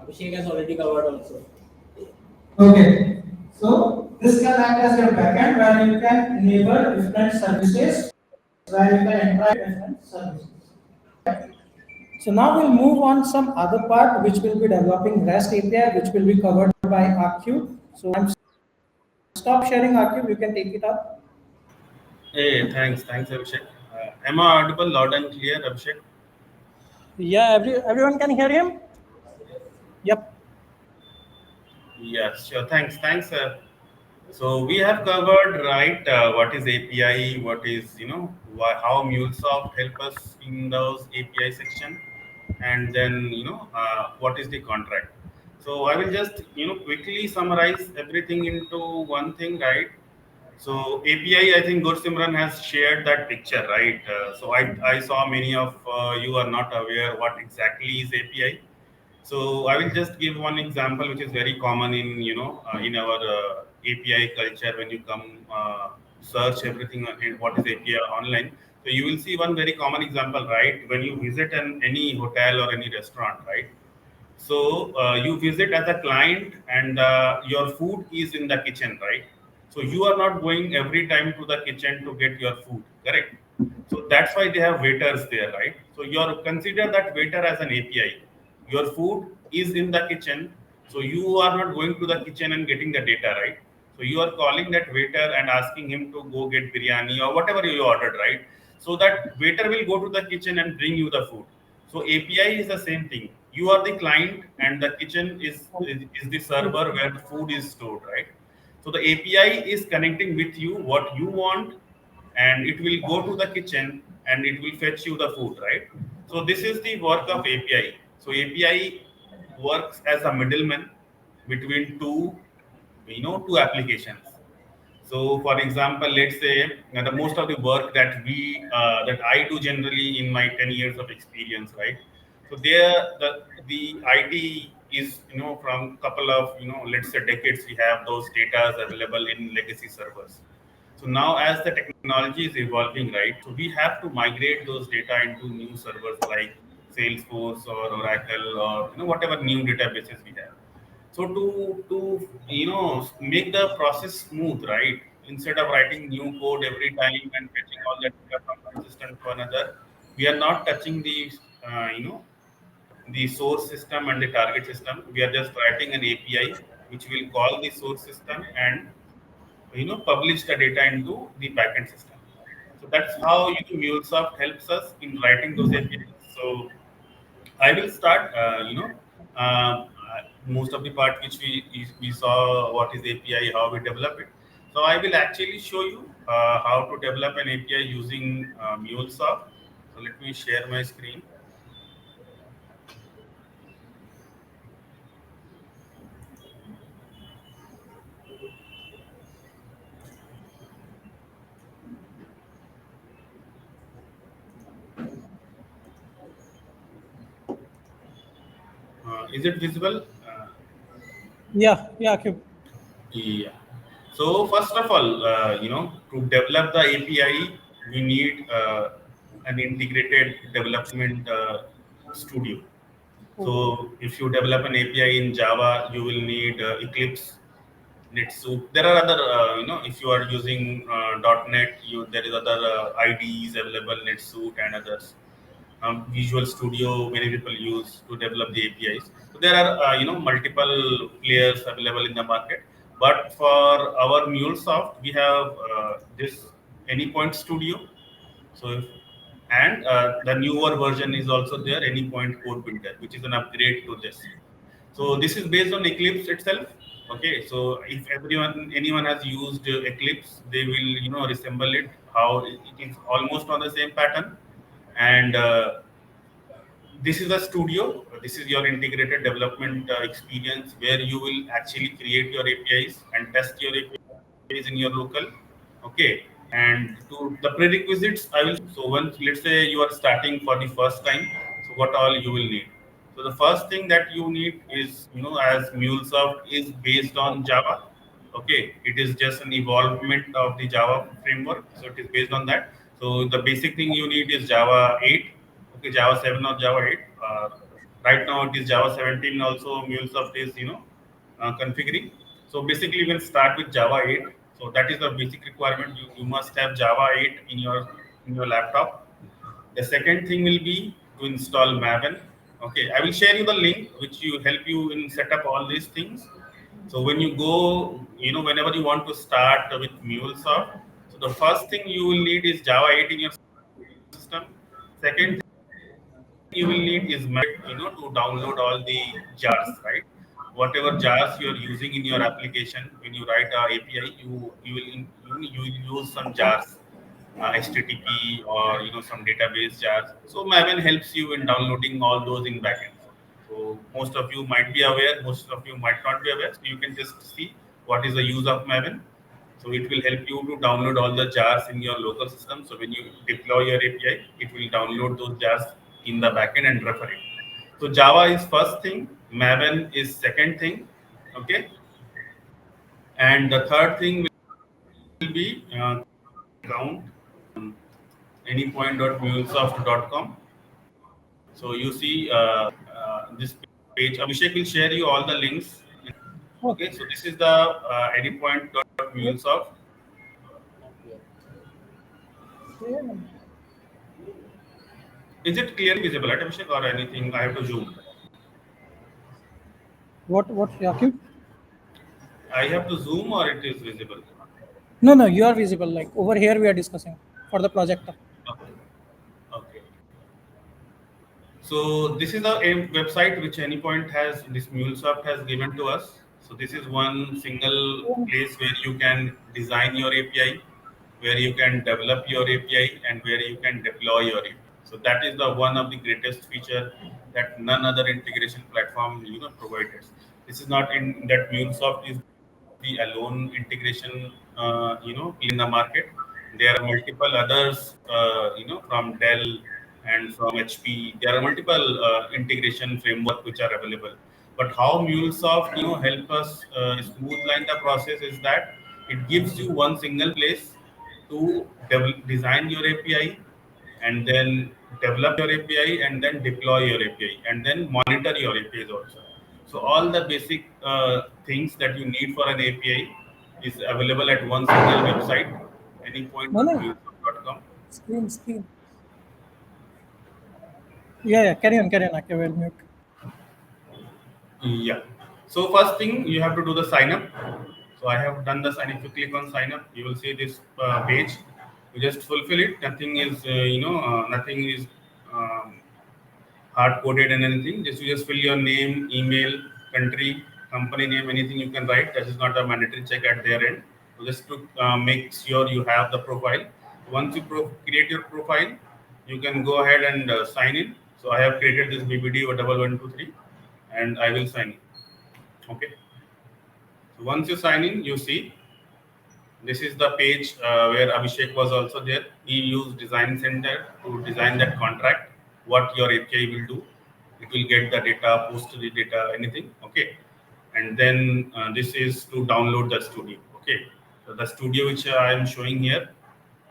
Speaker 8: Abhishek has already covered also.
Speaker 1: Okay. So this can act as your backend where you can enable different services, where you can interact with different services. So now we'll move on some other part which will be developing REST API, which will be covered by RQ. So I'm stop sharing RQ. You can take it up.
Speaker 2: Hey, thanks, Abhishek. Am I audible loud and clear, Abhishek?
Speaker 1: Yeah, everyone can hear him. Yep.
Speaker 2: Yes, sure. Thanks. So we have covered, right, what is API, what is, how MuleSoft help us in those API section, and then, what is the contract. So I will just, quickly summarize everything into one thing, right? So API, I think Gursimran has shared that picture, right? So I saw many of you are not aware what exactly is API. So I will just give one example, which is very common in in our API culture. When you come search everything in what is API online, so you will see one very common example, right? When you visit any hotel or any restaurant, right? So you visit as a client, and your food is in the kitchen, right? So you are not going every time to the kitchen to get your food, correct? So that's why they have waiters there, right? So you are consider that waiter as an API. Your food is in the kitchen, so you are not going to the kitchen and getting the data, right? So you are calling that waiter and asking him to go get biryani or whatever you ordered, right? So that waiter will go to the kitchen and bring you the food. So API is the same thing. You are the client, and the kitchen is the server where the food is stored, right? So the API is connecting with you what you want, and it will go to the kitchen and it will fetch you the food, right? So this is the work of API. So API works as a middleman between two applications. So, for example, let's say the most of the work that I do generally in my 10 years of experience, right? So there, the IT is from couple of let's say decades we have those data available in legacy servers. So now as the technology is evolving, right? So we have to migrate those data into new servers like Salesforce or Oracle or whatever new databases we have. So to make the process smooth, right? Instead of writing new code every time and fetching all that data from one system to another, we are not touching the source system and the target system. We are just writing an API which will call the source system and publish the data into the backend system. So that's how MuleSoft helps us in writing those APIs. So I will start. Most of the part which we saw what is API, how we develop it. So I will actually show you how to develop an API using MuleSoft. So let me share my screen. Is it visible?
Speaker 4: Yeah, yeah, Cube.
Speaker 2: Yeah. So first of all, to develop the API, we need an integrated development studio. So if you develop an API in Java, you will need Eclipse, NetSuite. There are other, if you are using .NET, there is other IDEs available, NetSuite and others. Visual Studio, many people use to develop the APIs. So there are multiple players available in the market. But for our MuleSoft, we have this Anypoint Studio. So and the newer version is also there, Anypoint Code Builder, which is an upgrade to this. So this is based on Eclipse itself. Okay, so if anyone has used Eclipse, they will resemble it. How it is almost on the same pattern, and this is a studio. This is your integrated development experience where you will actually create your APIs and test your APIs in your local. Okay, and to the prerequisites, I will. So once let's say you are starting for the first time, so what all you will need. So the first thing that you need is as MuleSoft is based on Java. Okay, it is just an evolvement of the Java framework, so it is based on that. So the basic thing you need is Java 8. Okay, Java 7 or Java 8. Right now it is Java 17 also MuleSoft is configuring. So basically we will start with Java 8. So that is the basic requirement. You must have Java 8 in your laptop. The second thing will be to install Maven. Okay, I will share you the link which you help you in set up all these things. So when you go, whenever you want to start with MuleSoft, so the first thing you will need is Java 8 in your system. Second you will need is to download all the jars, right? Whatever jars you are using in your application, when you write a API, you will use some jars, HTTP or some database jars. So Maven helps you in downloading all those in backend. So most of you might be aware, most of you might not be aware. So you can just see what is the use of Maven. So it will help you to download all the jars in your local system. So when you deploy your API, it will download those jars in the backend and refer it. So Java is first thing, Maven is second thing, okay, and the third thing will be account anypoint.mulesoft.com. So you see this page. Abhishek will share you all the links. Okay, so this is the anypoint.mulesoft. Is it clearly visible, right, Abhishek, or anything? I have to zoom.
Speaker 4: What, Yaqub?
Speaker 2: I have to zoom or it is visible?
Speaker 4: No, no, you are visible. Like over here, we are discussing for the project.
Speaker 2: Okay. Okay. So this is a website which Anypoint has, this MuleSoft has given to us. So this is one single place where you can design your API, where you can develop your API, and where you can deploy your API. So that is the one of the greatest feature that none other integration platform provided. This is not in that MuleSoft is the alone integration in the market. There are multiple others from Dell and from HP. There are multiple integration framework which are available. But how MuleSoft help us smooth line the process is that it gives you one single place to design your API, and then develop your API, and then deploy your API, and then monitor your APIs also. So all the basic things that you need for an API is available at one single website,
Speaker 4: No, no.
Speaker 2: anypoint.mulesoft.com.
Speaker 4: Screen. Yeah. Carry on. Okay, well, mute.
Speaker 2: Yeah. So first thing you have to do the sign up. So I have done the sign. If you click on sign up, you will see this page. You just fulfill it. Nothing is nothing is um, hard coded and anything. Just fill your name, email, country, company name, anything you can write. That is not a mandatory check at their end. So just to make sure you have the profile. Once you create your profile, you can go ahead and sign in. So I have created this BBD or 1123, and I will sign in. Okay. So once you sign in, you see this is the page where Abhishek was also there. He used Design Center to design that contract, what your API will do. It will get the data, post the data, anything. Okay. And then this is to download the studio. Okay. So the studio which I am showing here,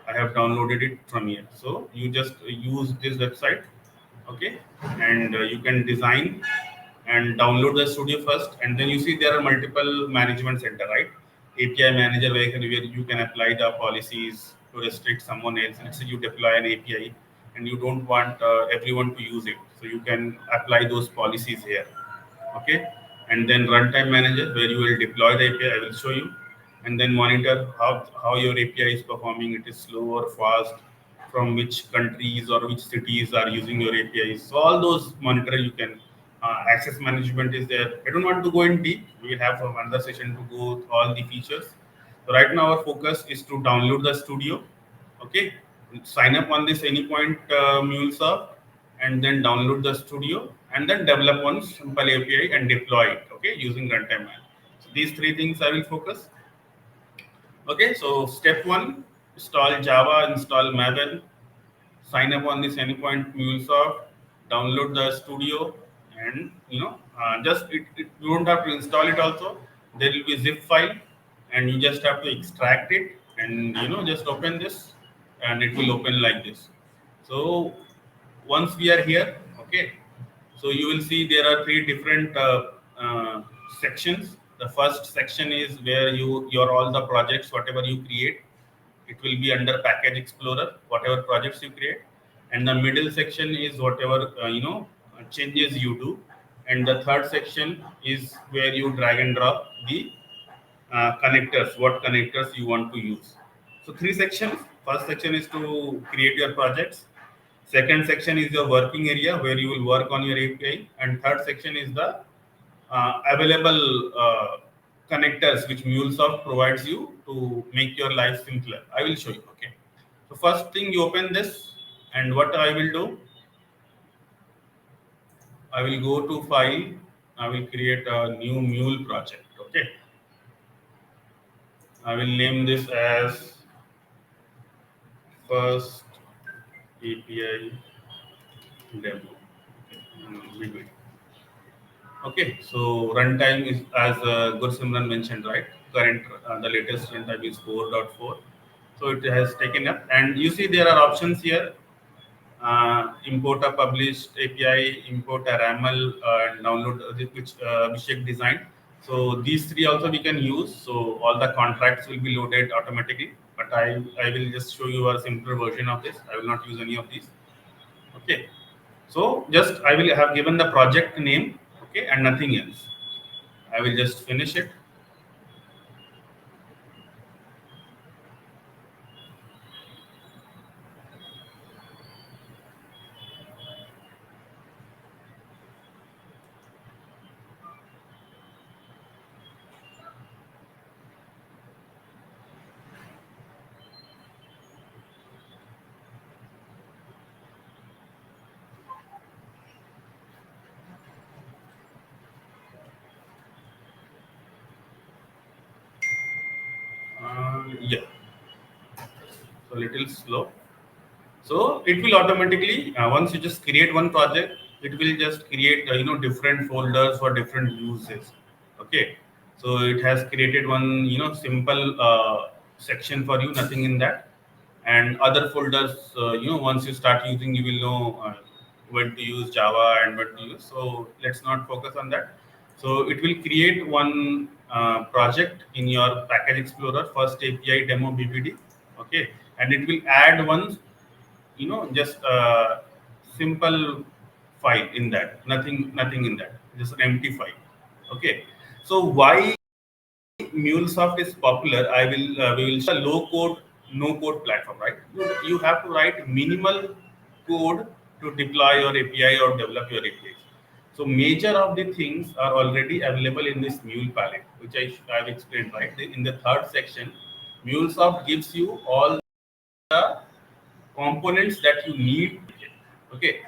Speaker 2: I have downloaded it from here. So you just use this website, okay, and you can design and download the studio first, and then you see there are multiple management center, right? API manager where you can apply the policies to restrict someone else. Let's say you deploy an API and you don't want everyone to use it, so you can apply those policies here, okay. And then runtime manager where you will deploy the API. I will show you, and then monitor how your API is performing. It is slow or fast, from which countries or which cities are using your APIs. So all those monitor you can. Access management is there. I don't want to go in deep. We will have another session to go through all the features. So right now our focus is to download the studio. Okay, sign up on this Anypoint MuleSoft, and then download the studio, and then develop one simple API and deploy it. Okay, using runtime man. So these three things I will focus. Okay, so step one: install Java, install Maven, sign up on this Anypoint MuleSoft, download the studio, and just you don't have to install it also. There will be zip file, and you just have to extract it, and just open this, and it will open like this. So once we are here, okay, so you will see there are three different sections. The first section is where your all the projects whatever you create, it will be under package explorer, whatever projects you create. And the middle section is whatever changes you do, and the third section is where you drag and drop the connectors, what connectors you want to use. So three sections. First section is to create your projects. Second section is your working area where you will work on your API, and third section is the available connectors which MuleSoft provides you to make your life simpler. I will show you. Okay. So first thing, you open this, and what I will do, I will go to file. I will create a new Mule project. Okay. I will name this as first API demo. Okay. Okay, so runtime is as Gursimran mentioned, right? Current, the latest runtime is 4.4. So it has taken up, and you see there are options here. Import a published API, import a RAML, and download which Abhishek designed. So these three also we can use. So all the contracts will be loaded automatically. But I will just show you a simpler version of this. I will not use any of these. Okay. So just I will have given the project name, okay, and nothing else. I will just finish it. so little slow. So it will automatically once you just create one project, it will just create different folders for different uses. Okay, so it has created one simple section for you, nothing in that, and other folders once you start using, you will know when to use Java and when to use. So let's not focus on that. So it will create one project in your package explorer, first API demo BPD. Okay, and it will add one just a simple file in that, nothing in that, just an empty file. Okay, so why MuleSoft is popular, we will show a low code no code platform, right? You have to write minimal code to deploy your API or develop your APIs. So major of the things are already available in this Mule palette, which I've explained, right? In the third section, MuleSoft gives you all the components that you need. Okay,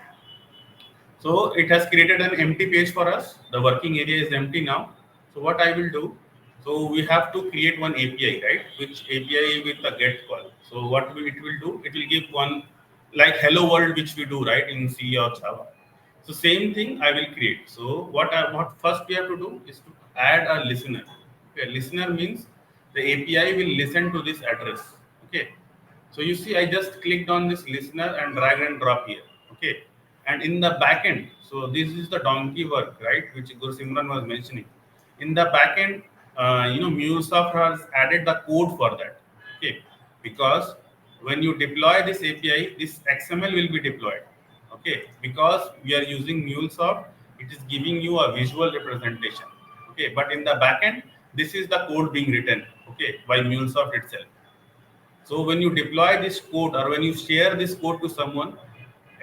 Speaker 2: so it has created an empty page for us. The working area is empty now. So what I will do, so we have to create one API, right? Which API with a get call. So it will do, it will give one like hello world, which we do, right, in C or Java. So same thing I will create. So what first we have to do is to add a listener. Okay, listener means the API will listen to this address. Okay, so you see, I just clicked on this listener and drag and drop here. Okay, and in the backend, so this is the donkey work, right, which Guru Simran was mentioning. In the backend, MuleSoft has added the code for that. Okay, because when you deploy this API, this XML will be deployed. Okay, because we are using MuleSoft, it is giving you a visual representation. Okay, but in the backend, this is the code being written. Okay, by MuleSoft itself. So when you deploy this code or when you share this code to someone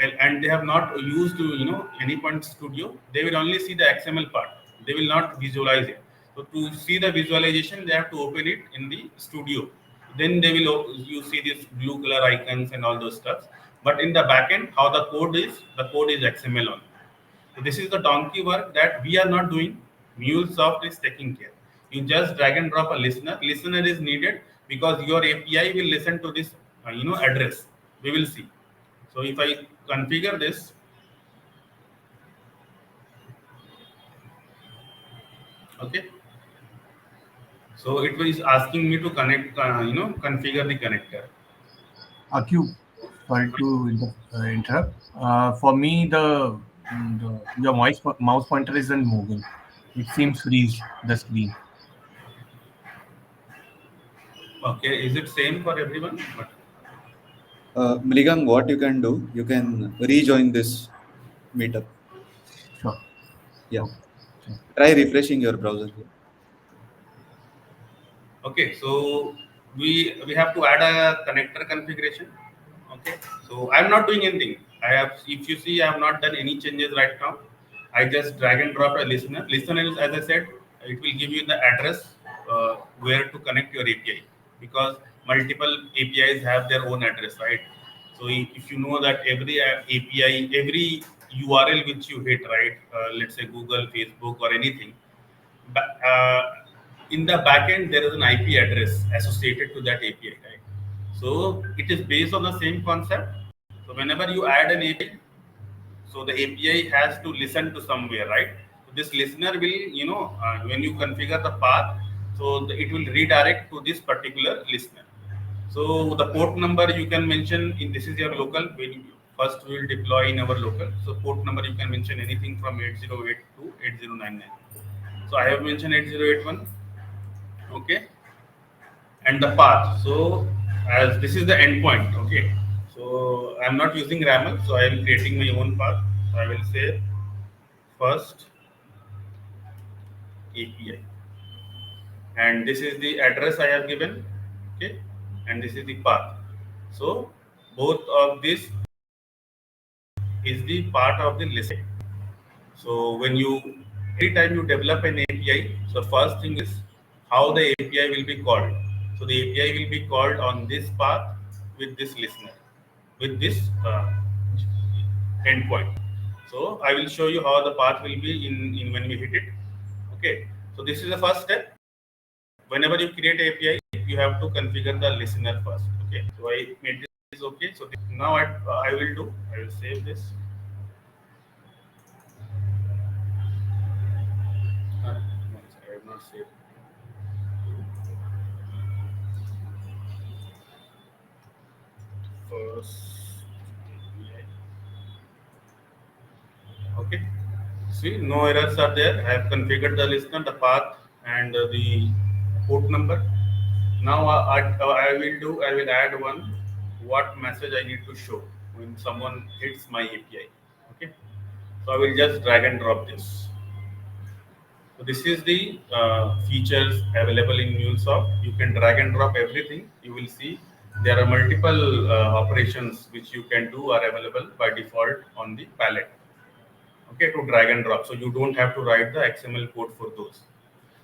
Speaker 2: and they have not used AnyPoint Studio, they will only see the XML part. They will not visualize it. So to see the visualization, they have to open it in the Studio. Then they will you see these blue color icons and all those stuff. But in the backend, how the code is XML only. So this is the donkey work that we are not doing. MuleSoft is taking care. You just drag and drop a listener. Listener is needed because your API will listen to this, address. We will see. So if I configure this, okay. So it is asking me to connect, configure the connector.
Speaker 7: Acube, sorry to interrupt. For me, your mouse pointer isn't moving. It seems freeze the screen.
Speaker 2: Okay, is it same for everyone?
Speaker 3: Mrigang, what you can do, you can rejoin this meetup.
Speaker 7: Sure.
Speaker 3: Yeah.
Speaker 7: Okay.
Speaker 3: Try refreshing your browser here.
Speaker 2: Okay, so we have to add a connector configuration. Okay, so I'm not doing anything. If you see, I have not done any changes right now. I just drag and drop a listener. Listener is, as I said, it will give you the address where to connect your API, because multiple APIs have their own address, right? So if you know that every API, every URL which you hit, right, let's say Google, Facebook, or anything, in the backend there is an IP address associated to that API, right? So it is based on the same concept. So whenever you add an API, so the API has to listen to somewhere, right? So this listener will, when you configure the path, so it will redirect to this particular listener. So the port number you can mention in this is your local. When you first we will deploy in our local. So port number you can mention anything from 808 to 8099. So I have mentioned 8081. Okay, and the path. So as this is the endpoint. Okay, so I'm not using raml, so I am creating my own path. So I will say first API, and this is the address I have given. Okay, and this is the path. So both of this is the part of the list. So when you every time you develop an API, so first thing is how the API will be called. So the API will be called on this path with this listener, with this endpoint. So I will show you how the path will be in when we hit it. Okay. So this is the first step. Whenever you create API, you have to configure the listener first. Okay. Okay, so I made this okay. So now I will save this. No, I have not saved. First, okay. See, no errors are there. I have configured the listener, the path, and the port number. Now I will add one what message I need to show when someone hits my API. Okay, so I will just drag and drop this. So this is the features available in MuleSoft. You can drag and drop everything. You will see there are multiple operations which you can do are available by default on the palette. Okay, to drag and drop. So you don't have to write the XML code for those.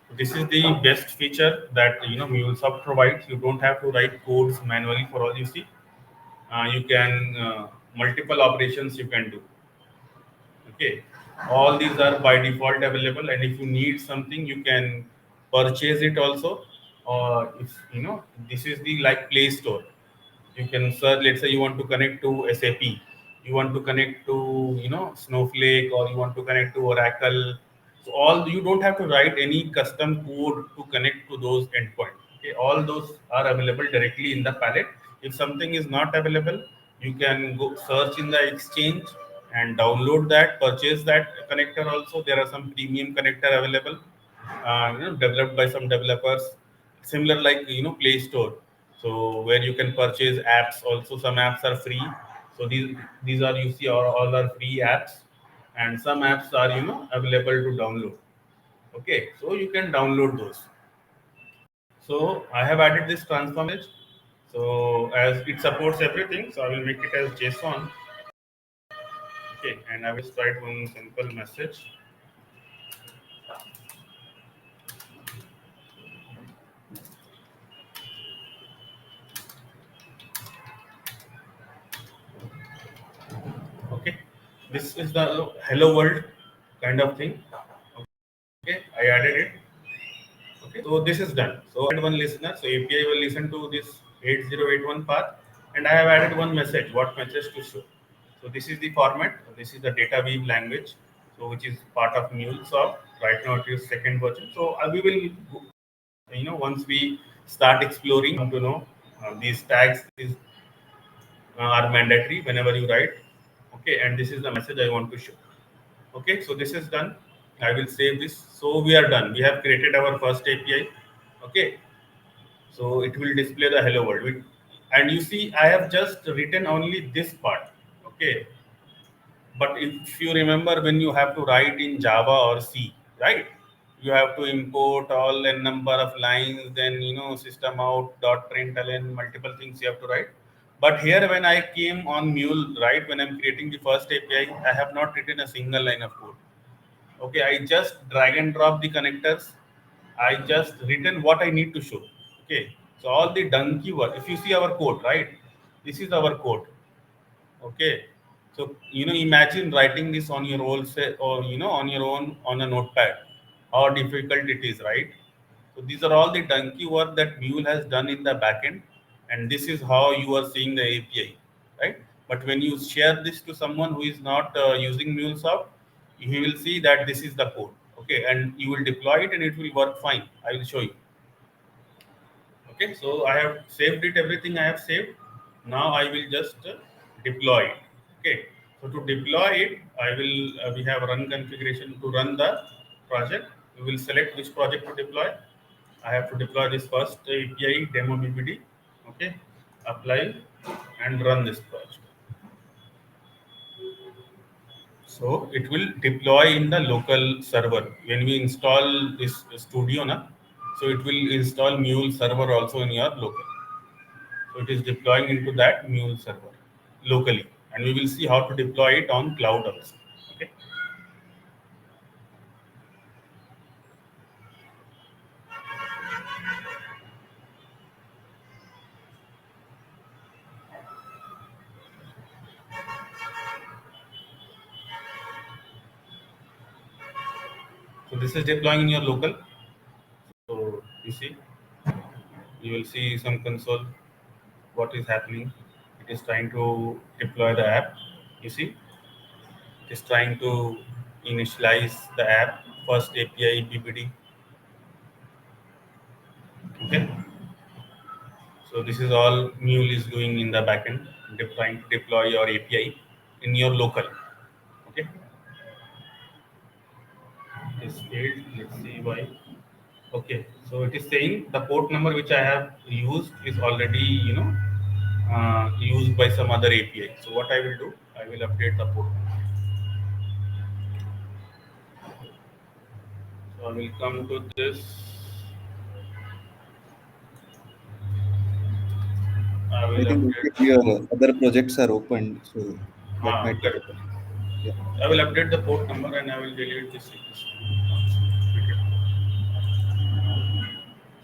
Speaker 2: So this is the best feature that MuleSoft provides. You don't have to write codes manually for all you see. You can multiple operations you can do. Okay, all these are by default available, and if you need something you can purchase it also. Or if this is the like Play Store, you can search. Let's say you want to connect to SAP, you want to connect to Snowflake, or you want to connect to Oracle. So all, you don't have to write any custom code to connect to those endpoints. Okay, all those are available directly in the palette. If something is not available, you can go search in the exchange and download that, purchase that connector. Also, there are some premium connector available, developed by some developers, similar like Play Store. So where you can purchase apps. Also, some apps are free. So these are, you see, all are free apps, and some apps are available to download. Okay, so you can download those. So I have added this transform image. So as it supports everything, so I will make it as JSON. Okay, and I will write one simple message. Okay, this is the hello world kind of thing. Okay, I added it. Okay, so this is done. So I add one listener. So API will listen to this 8081 path, and I have added one message. What message to show? So this is the format. This is the data weave language. So which is part of MuleSoft. Right now it is second version. So we will, once we start exploring, come to know these tags are mandatory whenever you write. Okay, and this is the message I want to show. Okay, so this is done. I will save this. So we are done. We have created our first API. Okay, so it will display the hello world. And you see, I have just written only this part. Okay, but if you remember, when you have to write in Java or C, right? You have to import all a number of lines, then system out dot println, multiple things you have to write. But here, when I came on Mule, right, when I'm creating the first API, I have not written a single line of code. Okay, I just drag and drop the connectors. I just written what I need to show. Okay, so all the donkey work. If you see our code, right, this is our code. Okay, so imagine writing this on your own, say, or on your own on a notepad. How difficult it is, right? So these are all the donkey work that Mule has done in the backend, and this is how you are seeing the API, right? But when you share this to someone who is not using MuleSoft, he will see that this is the code. Okay, and you will deploy it, and it will work fine. I will show you. Okay, so I have saved it, everything I have saved. Now I will just deploy it. Okay, so to deploy it, I will we have run configuration to run the project. We will select which project to deploy. I have to deploy this first API demo BBD. Okay, apply and run this project. So it will deploy in the local server. When we install this studio now, so it will install Mule server also in your local. So it is deploying into that Mule server locally, and we will see how to deploy it on cloud also. Okay. So this is deploying in your local. So you see, you will see some console what is happening. It is trying to deploy the app. You see, it is trying to initialize the app, first API BBD. Okay, so this is all Mule is doing in the backend, trying to deploy your API in your local. Okay, this failed. Let's see why. Okay, so it is saying the port number which I have used is already, used by some other API. So what I will do, I will update the port number. So I will come to this. I will
Speaker 3: I think
Speaker 2: update.
Speaker 3: your other projects are opened, so that might be the
Speaker 2: Correct.
Speaker 3: case. Yeah.
Speaker 2: I will update the port number and I will delete this.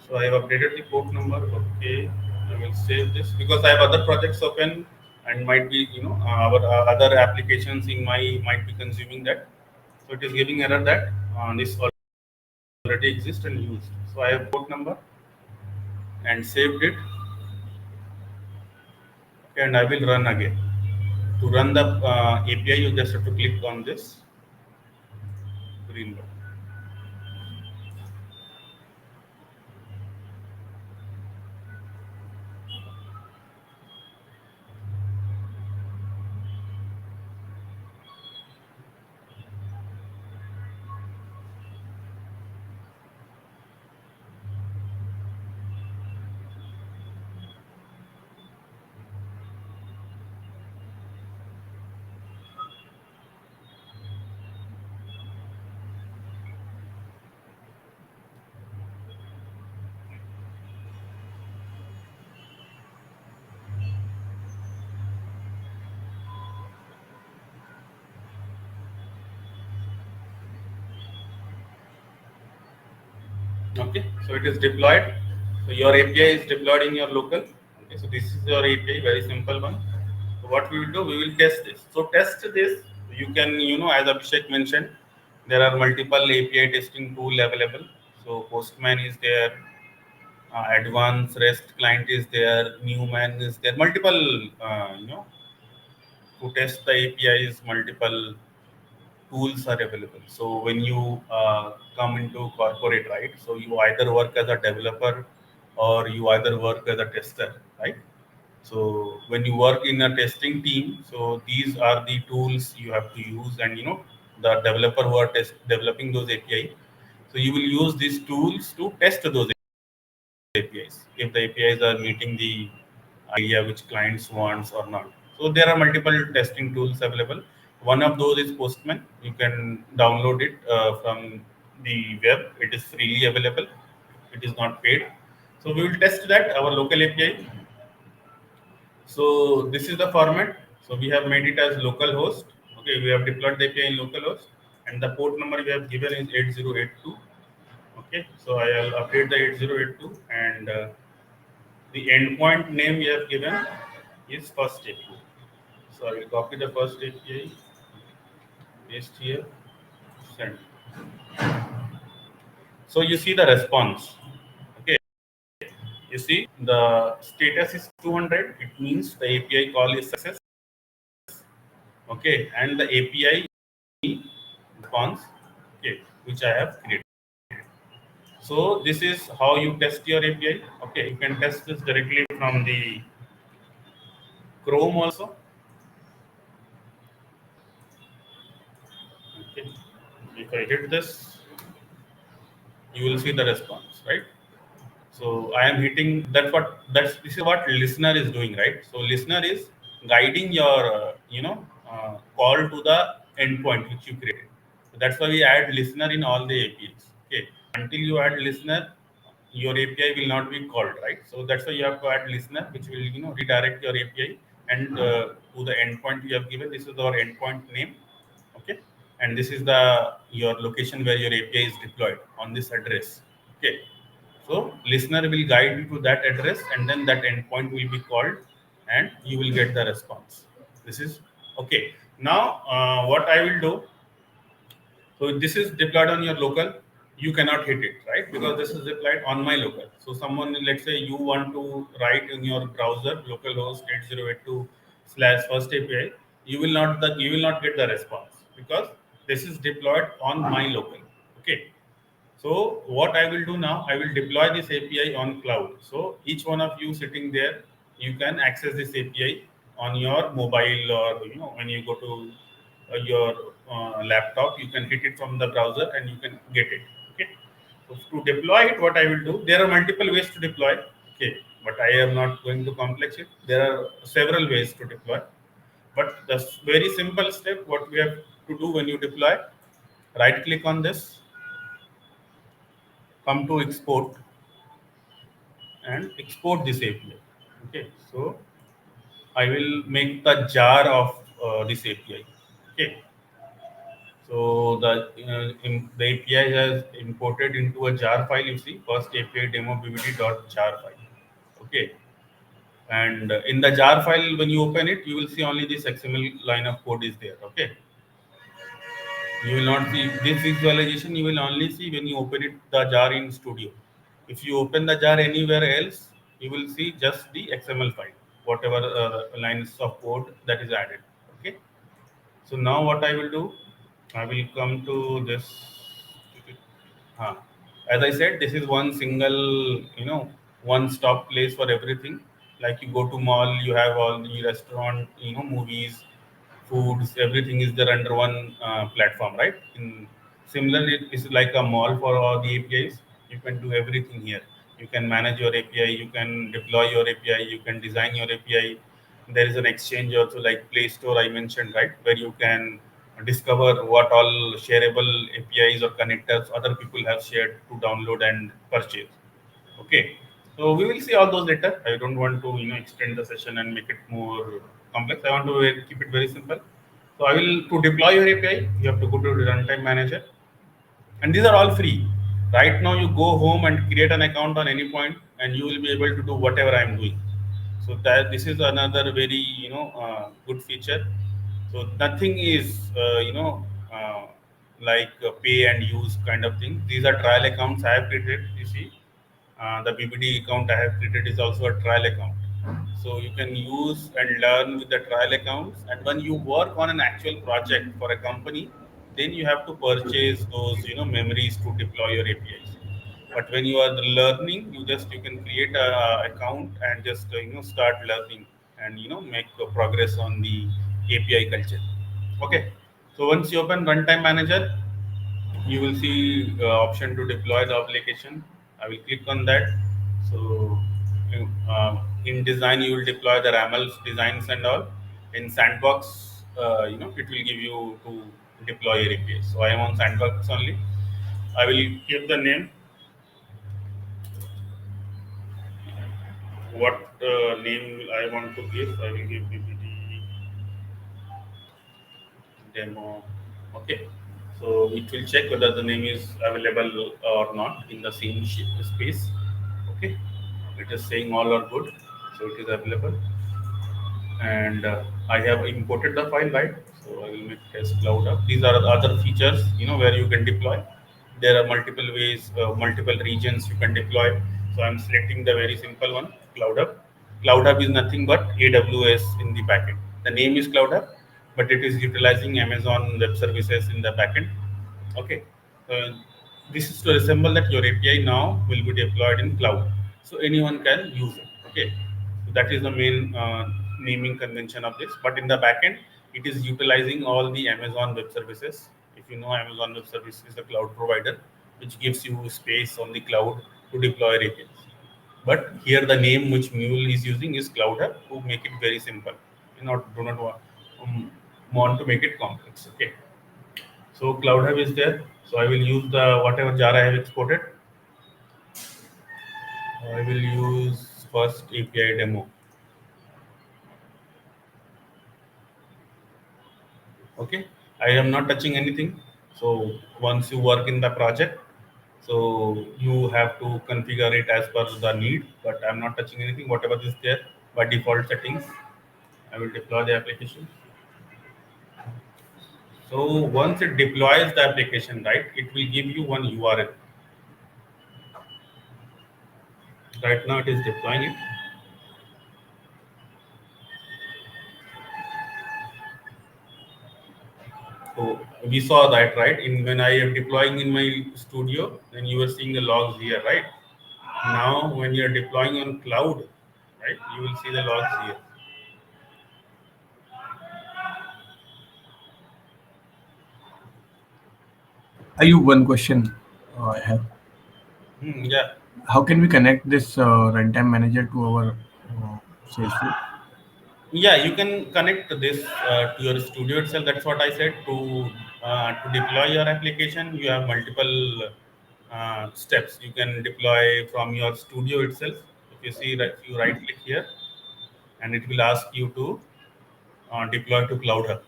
Speaker 2: So I have updated the port number. Okay, I will save this because I have other projects open and might be, our other applications in my might be consuming that. So it is giving error that this already exists and used. So I have port number and saved it. Okay, and I will run again. To run the API, you just have to click on this green button. Okay, so it is deployed. So your API is deployed in your local. Okay, so this is your API, very simple one. So what we will do, we will test this. So test this, you can, as Abhishek mentioned, there are multiple API testing tool available. So Postman is there, Advanced REST client is there, Newman is there, multiple, to test the APIs, multiple tools are available. So when you come into corporate, right? So you either work as a developer or you either work as a tester, right? So when you work in a testing team, so these are the tools you have to use, and the developer who are developing those API. So you will use these tools to test those APIs if the APIs are meeting the idea which clients wants or not. So there are multiple testing tools available. One of those is Postman. You can download it from the web. It is freely available. It is not paid. So we will test that our local API. So this is the format. So we have made it as local host. Okay, we have deployed the API in local host, and the port number we have given is 8082. Okay, so I'll update the 8082, and the endpoint name we have given is first API. So I will copy the first API, paste here, send. So you see the response. Okay, you see the status is 200. It means the API call is success. Okay, and the API response, okay, which I have created. So this is how you test your API. Okay, you can test this directly from the Chrome also. Okay, if I hit this, you will see the response, right? So I am hitting this is what listener is doing, right? So listener is guiding your call to the endpoint which you created. So that's why we add listener in all the APIs. Okay, until you add listener, your API will not be called, right? So that's why you have to add listener, which will redirect your API and to the endpoint you have given. This is our endpoint name, okay, and this is the your location where your API is deployed on this address, okay. So listener will guide you to that address, and then that endpoint will be called, and you will get the response. This is okay. Now, what I will do. So this is deployed on your local. you cannot hit it, right? Because this is deployed on my local. So someone, let's say you want to write in your browser localhost 8082 slash first API, you will not get the response because this is deployed on my local. Okay. So what I will do now, I will deploy this API on cloud. So each one of you sitting there, you can access this API on your mobile, or when you go to your laptop, you can hit it from the browser and you can get it. Okay. So to deploy it, what I will do, there are multiple ways to deploy. Okay, but I am not going to complex it. There are several ways to deploy. But the very simple step, what we have to do when you deploy, right click on this, come to export and export this API. Okay, so I will make the jar of this API. Okay, so the API has imported into a jar file. You see, first API demo bvd.jar file. Okay, and in the jar file, when you open it, you will see only this XML line of code is there. Okay, you will not see this visualization. You will only see when you open it the jar in Studio. If you open the jar anywhere else, you will see just the XML file, whatever lines of code that is added. Okay. So now what I will do, I will come to this. Huh. As I said, this is one single, one-stop place for everything. Like you go to mall, you have all the restaurant, movies, foods, everything is there under one platform, right? Similarly, it's like a mall for all the APIs. You can do everything here. You can manage your API, you can deploy your API, you can design your API. There is an exchange also, like Play Store I mentioned, right, where you can discover what all shareable APIs or connectors other people have shared to download and purchase. Okay, so we will see all those later. I don't want to extend the session and make it more complex. I want to keep it very simple. So I will to deploy your API, you have to go to the runtime manager, and these are all free. Right now, you go home and create an account on any point, and you will be able to do whatever I am doing. So that this is another very good feature. So nothing is like pay and use kind of thing. These are trial accounts I have created. You see, the BBD account I have created is also a trial account. So you can use and learn with the trial accounts. And when you work on an actual project for a company, then you have to purchase those memories to deploy your APIs. But when you are learning, you can create a account and just start learning and make progress on the API culture. Okay. So once you open runtime manager, you will see option to deploy the application. I will click on that. So in design, you will deploy the ramls designs and all. In sandbox, it will give you to deploy your API. So I am on sandbox only. I will give the name. What name I want to give? I will give BBD demo. Okay. So it will check whether the name is available or not in the same space. Okay. It is saying all are good, so it is available. And I have imported the file, right? So I will make test cloud up. These are the other features, where you can deploy. There are multiple ways, multiple regions you can deploy. So I'm selecting the very simple one, Cloud Hub. Cloud Hub is nothing but AWS in the backend. The name is Cloud Hub, but it is utilizing Amazon Web Services in the backend. Okay. Uh, this is to resemble that your API now will be deployed in cloud, so anyone can use it. Okay, so that is the main naming convention of this. But in the backend, it is utilizing all the Amazon Web Services. If you know, Amazon Web Services is a cloud provider which gives you space on the cloud to deploy APIs. But here the name which Mule is using is Cloud Hub to make it very simple. Do not want to make it complex. Okay. So Cloud Hub is there. So I will use the whatever jar I have exported. I will use first API demo. Okay. I am not touching anything. So once you work in the project, so you have to configure it as per the need. But I'm not touching anything. Whatever is there by default settings, I will deploy the application. So once it deploys the application, right, it will give you one URL. Right now it is deploying it. So we saw that, right? In when I am deploying in my studio, then you are seeing the logs here, right? Now when you are deploying on cloud, right, you will see the logs here.
Speaker 7: Are you one question I have?
Speaker 2: Yeah.
Speaker 7: How can we connect this runtime manager to our Salesforce?
Speaker 2: Yeah, you can connect this to your studio itself. That's what I said. To deploy your application, you have multiple steps. You can deploy from your studio itself. If you see that, you right click here, and it will ask you to deploy to Cloud Hub.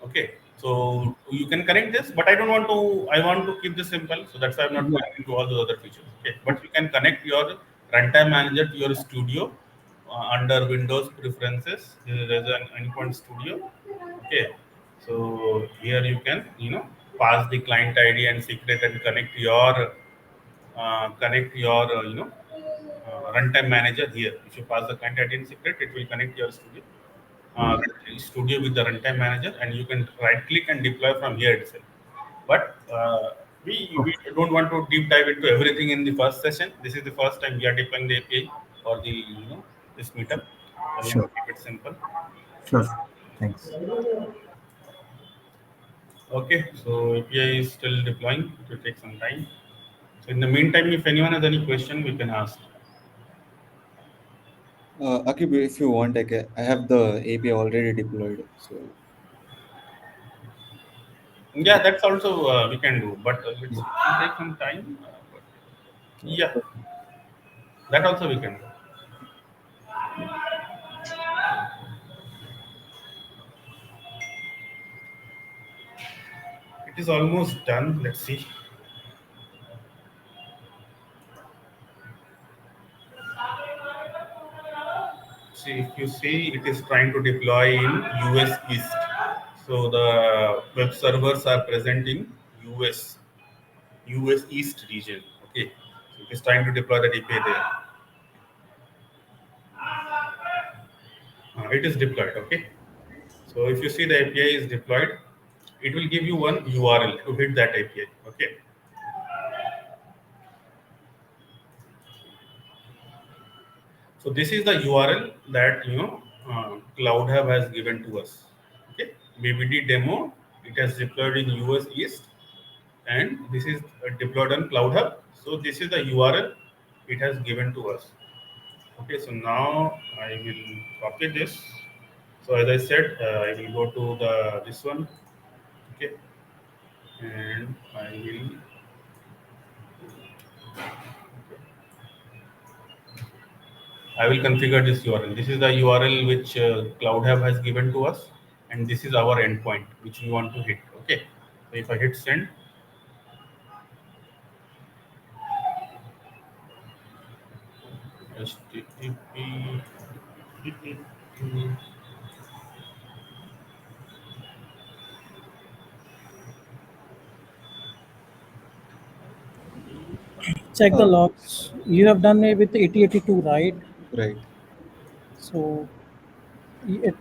Speaker 2: Okay, so you can connect this, but I don't want to. I want to keep this simple, so that's why I'm not
Speaker 7: Yeah.
Speaker 2: going into all the other features. Okay, but you can connect your runtime manager to your studio under Windows preferences. There's an endpoint studio. Okay, so here you can pass the client ID and secret and connect your runtime manager here. If you pass the client ID and secret, it will connect your uh, studio with the runtime manager, and you can right click and deploy from here itself. But we
Speaker 7: Okay.
Speaker 2: don't want to deep dive into everything in the first session. This is the first time we are deploying the API or the this meetup. I want to
Speaker 7: Sure.
Speaker 2: keep it simple.
Speaker 7: Sure. Thanks.
Speaker 2: Okay, so API is still deploying. It will take some time. So in the meantime, if anyone has any question, we can ask.
Speaker 3: Akib, if you want, I have the API already deployed. So
Speaker 2: Yeah, that's also we can do, but it will take some time. But yeah, that also we can do. It is almost done. Let's see. See, if you see, it is trying to deploy in US East. So the web servers are present in US East region. Okay, so it is trying to deploy the API there. It is deployed. Okay, so if you see the API is deployed, it will give you one URL to hit that API. Okay, so this is the URL that Cloud Hub has given to us. Okay, BBD demo. It has deployed in US East, and this is deployed on Cloud Hub. So this is the URL it has given to us. Okay, so now I will copy this. So as I said, I will go to the this one. Okay, and I will configure this URL. This is the URL which Cloud Hub has given to us, and this is our endpoint which we want to hit. Okay, so if I hit send, HTTP.
Speaker 4: Check the
Speaker 3: uh,
Speaker 4: logs. You have done it with 8082, right?
Speaker 3: right.
Speaker 4: So it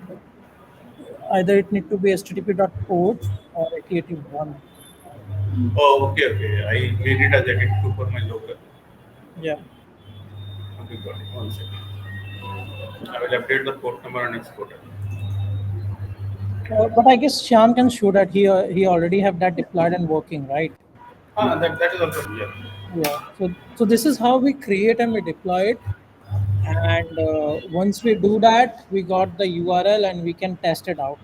Speaker 4: either it need to be http.port or 8081.
Speaker 2: Oh, okay, okay. I made it as edit to for my local.
Speaker 4: Yeah.
Speaker 2: Okay, got it. One second. I will update the port number and export it.
Speaker 4: But I guess Shyam can show that he already have that deployed and working, right?
Speaker 2: That is also here.
Speaker 4: Yeah. So this is how we create and we deploy it. And once we do that, we got the URL and we can test it out.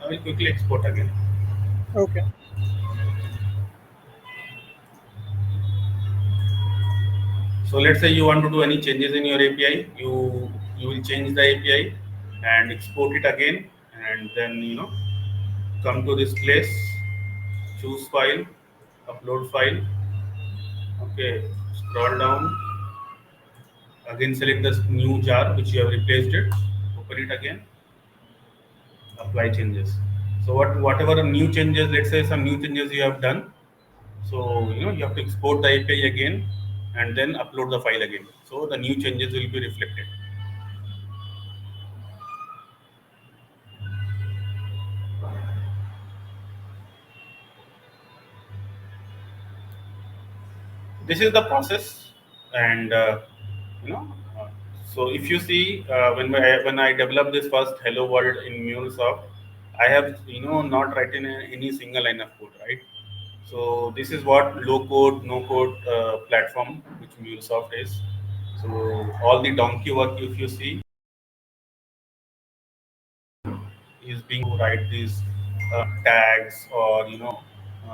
Speaker 2: I will quickly export again.
Speaker 4: Okay.
Speaker 2: So let's say you want to do any changes in your API, you will change the API and export it again, and then come to this place, choose file, upload file. Okay, scroll down, again select the new jar which you have replaced it, open it again, apply changes. So whatever new changes, let's say some new changes you have done, so you have to export the API again and then upload the file again. So the new changes will be reflected. This is the process, and you know. Uh, so if you see when I developed this first Hello World in MuleSoft, I have not written any single line of code, right? So this is what low code, no code platform which MuleSoft is. So all the donkey work, if you see, is being to write these tags or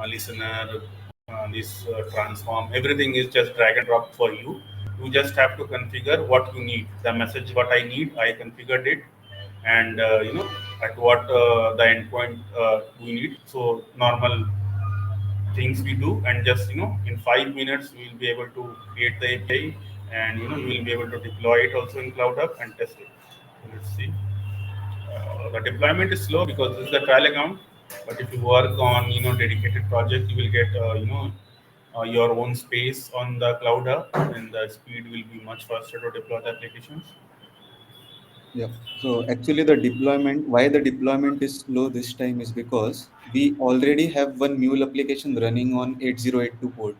Speaker 2: listener, this transform. Everything is just drag and drop for you. You just have to configure what you need. The message what I need, I configured it, and at what the endpoint we need. So normal things we do, and just in 5 minutes we will be able to create the API, and you will be able to deploy it also in Cloud Hub and test it. So let's see. The deployment is slow because this is the trial account. But if you work on dedicated project, you will get your own space on the Cloud Hub, and the speed will be much faster to deploy the applications.
Speaker 3: Yeah. So actually why the deployment is slow this time is because we already have one Mule application running on 8082 port.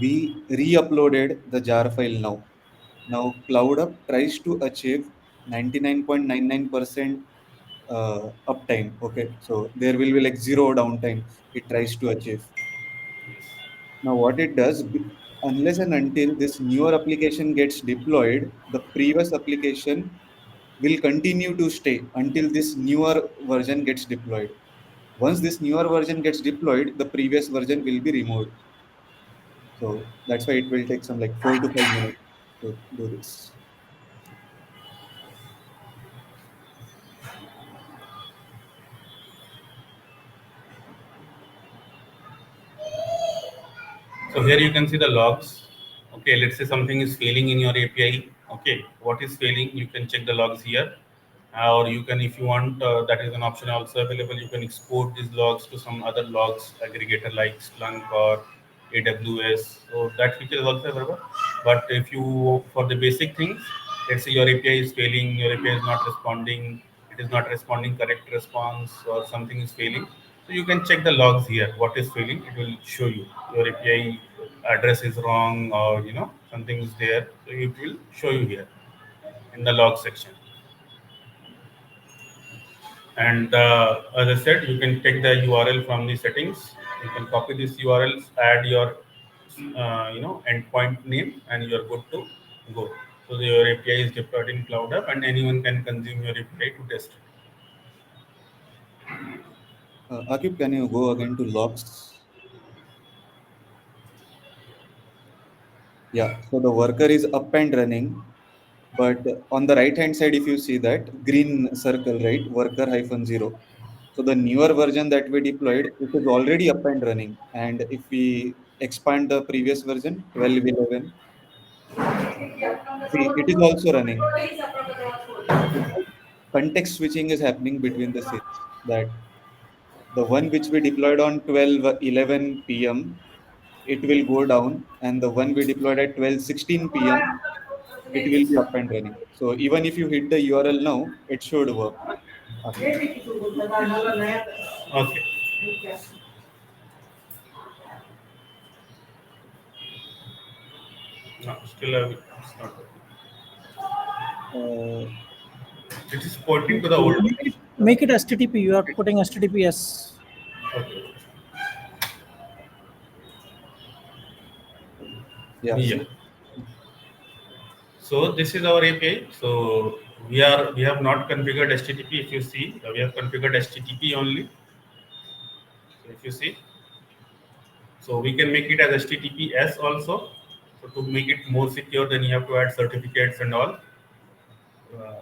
Speaker 3: We re-uploaded the jar file now. Now CloudUp tries to achieve 99.99% uptime. Okay, so there will be like zero downtime. It tries to achieve. Now what it does, unless and until this newer application gets deployed, the previous application will continue to stay until this newer version gets deployed. Once this newer version gets deployed, the previous version will be removed. So that's why it will take some like 4 to 5 minutes to do this.
Speaker 2: So here you can see the logs. Okay, let's say something is failing in your API. Okay, what is failing? You can check the logs here, or you can, if you want, that is an option also available. You can export these logs to some other logs aggregator like Splunk or AWS. So that feature is also available. But if you, for the basic things, let's say your API is failing, your API is not responding, it is not responding correct response, or something is failing. So you can check the logs here. What is failing? It will show you your API address is wrong, or something is there. So it will show you here in the log section. And as I said, you can take the URL from the settings. You can copy these URLs, add your endpoint name, and you're good to go. So your API is deployed in Cloud App, and anyone can consume your API to test it.
Speaker 3: Akib, can you go again to logs? Yeah, so the worker is up and running, but on the right hand side, if you see that green circle, right, worker hyphen 0. So the newer version that we deployed, it is already up and running. And if we expand the previous version, 12.11, see, it is also running. Because context switching is happening between the scenes. That the one which we deployed on 12:11 p.m., it will go down, and the one we deployed at 12:16 p.m., it will be up and running. So even if you hit the URL now, it should work. Okay.
Speaker 2: Okay. No, still it's not working.
Speaker 3: Uh,
Speaker 2: It is pointing to the old one.
Speaker 4: Make it HTTP. You are putting HTTPS.
Speaker 2: Okay.
Speaker 3: yeah.
Speaker 2: Yeah.
Speaker 3: See.
Speaker 2: So this is our API. So we have not configured HTTP. If you see, we have configured HTTP only. So if you see, so we can make it as HTTPS also. So to make it more secure, then you have to add certificates and all. Uh,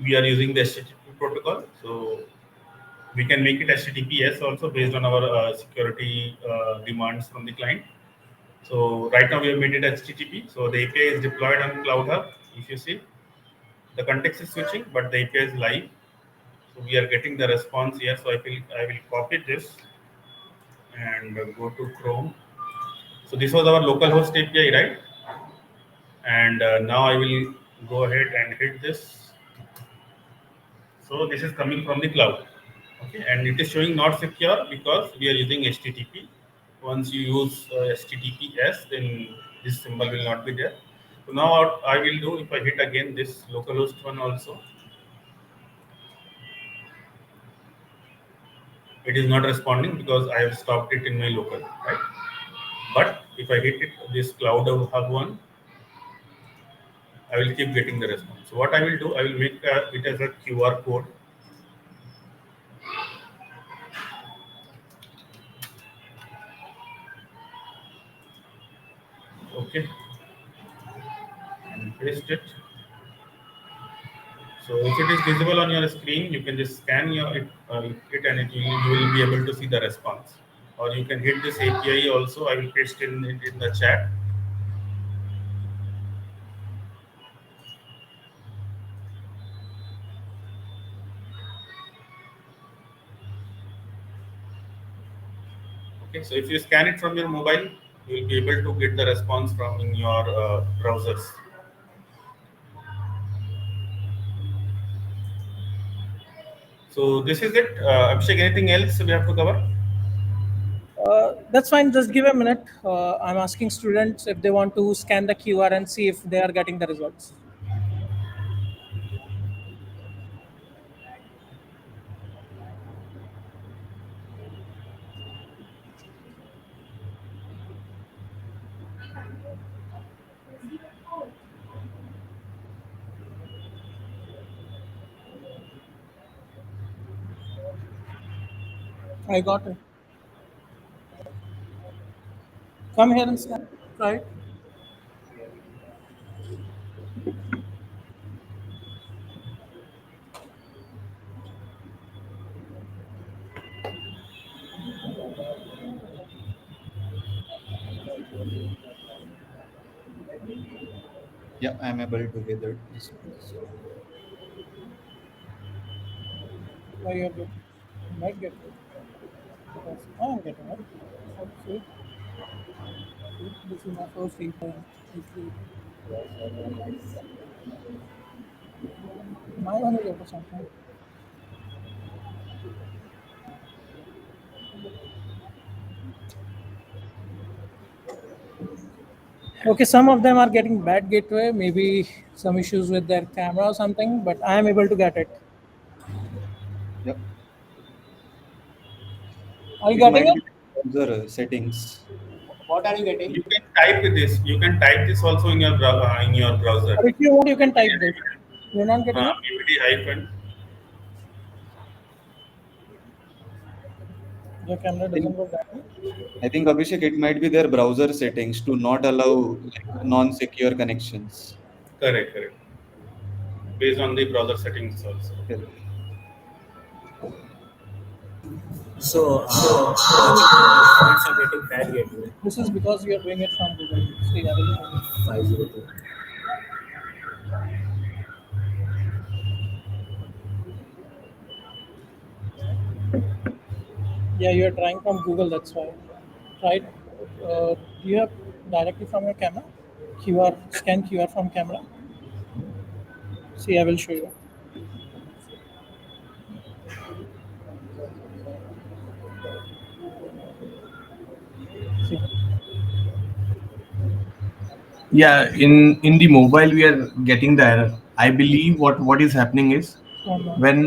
Speaker 2: we are using the HTTP protocol, so we can make it HTTPS also based on our security demands from the client. So right now we have made it HTTP. So the API is deployed on Cloud Hub. If you see, the context is switching, but the API is live. So we are getting the response here. So I will copy this and go to Chrome. So this was our localhost API, right? And now I will go ahead and hit this. So this is coming from the cloud. Okay, and it is showing not secure because we are using HTTP. Once you use HTTPS, then this symbol will not be there. So now what I will do, if I hit again this localhost one also, it is not responding because I have stopped it in my local, right? But if I hit it, this cloud hub one, I will keep getting the response. So what I will do, I will make it as a QR code. Okay, and paste it. So if it is visible on your screen, you can just scan it and you will be able to see the response. Or you can hit this API also. I will paste in the chat. Okay, so if you scan it from your mobile, you will be able to get the response from in your browsers. So this is it. Abhishek, anything else we have to cover?
Speaker 4: That's fine. Just give a minute. I'm asking students if they want to scan the QR and see if they are getting the results. I got it. Come here and scan. Try it.
Speaker 3: Yeah, I'm able to get the response.
Speaker 4: Why you are getting? You might get it. Because I am getting it. See, this is my first email. My one is auto something. Okay, some of them are getting bad gateway, maybe some issues with their camera or something, but I am able to get it.
Speaker 3: Yep.
Speaker 4: Are you
Speaker 3: It
Speaker 4: getting
Speaker 3: might
Speaker 4: it?
Speaker 3: be browser settings.
Speaker 8: What are you getting?
Speaker 2: You can type this. You can type this also in your browser.
Speaker 4: Or if you want, you can type this. You're not getting it?
Speaker 2: BBD hyphen.
Speaker 4: Your camera
Speaker 3: I think
Speaker 4: doesn't work that way.
Speaker 3: I think Abhishek, it might be their browser settings to not allow like non-secure connections.
Speaker 2: Correct, correct. Based on the browser settings also.
Speaker 3: Correct.
Speaker 8: So, students are getting bad gateway.
Speaker 4: This is because you are doing it from Google. See, I will show you.
Speaker 8: 502.
Speaker 4: Yeah, you are trying from Google, that's why. Try it. Do you have directly from your camera? QR, scan QR from camera. See, I will show you. See,
Speaker 7: Yeah, in the mobile we are getting the error. I believe what is happening is
Speaker 4: from
Speaker 7: when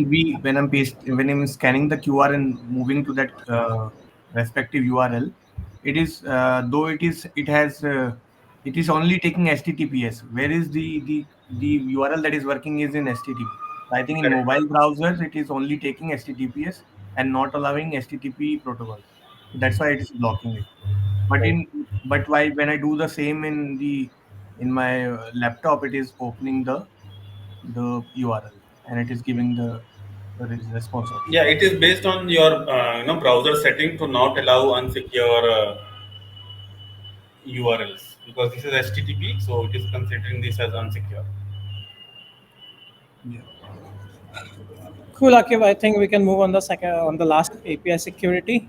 Speaker 7: I'm scanning the QR and moving to that respective URL, it is though it is only taking HTTPS. Where is the URL that is working is in HTTP. I think in
Speaker 2: Correct.
Speaker 7: mobile browsers it is only taking HTTPS and not allowing HTTP protocol. That's why it is blocking it. But
Speaker 2: Right.
Speaker 7: why when I do the same in my laptop, it is opening the URL and it is giving the response also.
Speaker 2: Yeah, it is based on your browser setting to not allow unsecure URLs because this is HTTP, so it is considering this as unsecure.
Speaker 7: Yeah.
Speaker 4: Cool, Akib. I think we can move on the last API security.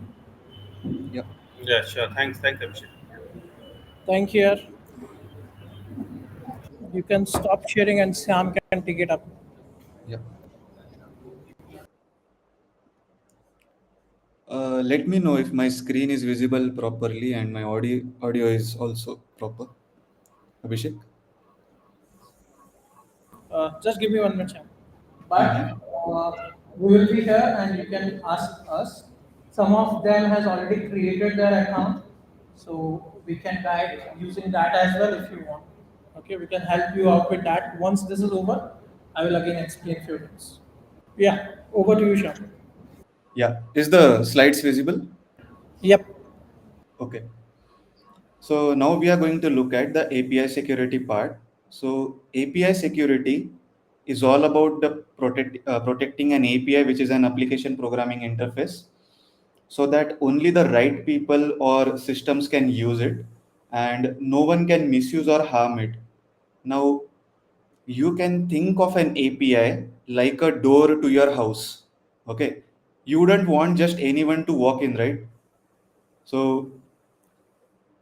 Speaker 3: Yeah.
Speaker 2: Yeah, sure. Thanks, Abhishek.
Speaker 4: Thank you. You can stop sharing and Sam can pick it up.
Speaker 3: Yeah. Let me know if my screen is visible properly and my audio is also proper. Abhishek.
Speaker 4: Just give me 1 minute, Sam.
Speaker 3: Mm-hmm.
Speaker 1: But we will be here and you can ask us. Some of them has already created their account, so we can guide using that as well if you want. Okay, we can help you out with that. Once this is over, I will again explain few things. Yeah, over to you, Sham.
Speaker 3: Yeah. Is the slides visible?
Speaker 4: Yep.
Speaker 3: Okay. So now we are going to look at the API security part. So API security is all about the protecting an API, which is an application programming interface, so that only the right people or systems can use it and no one can misuse or harm it. Now, you can think of an API like a door to your house. Okay. You wouldn't want just anyone to walk in, right? So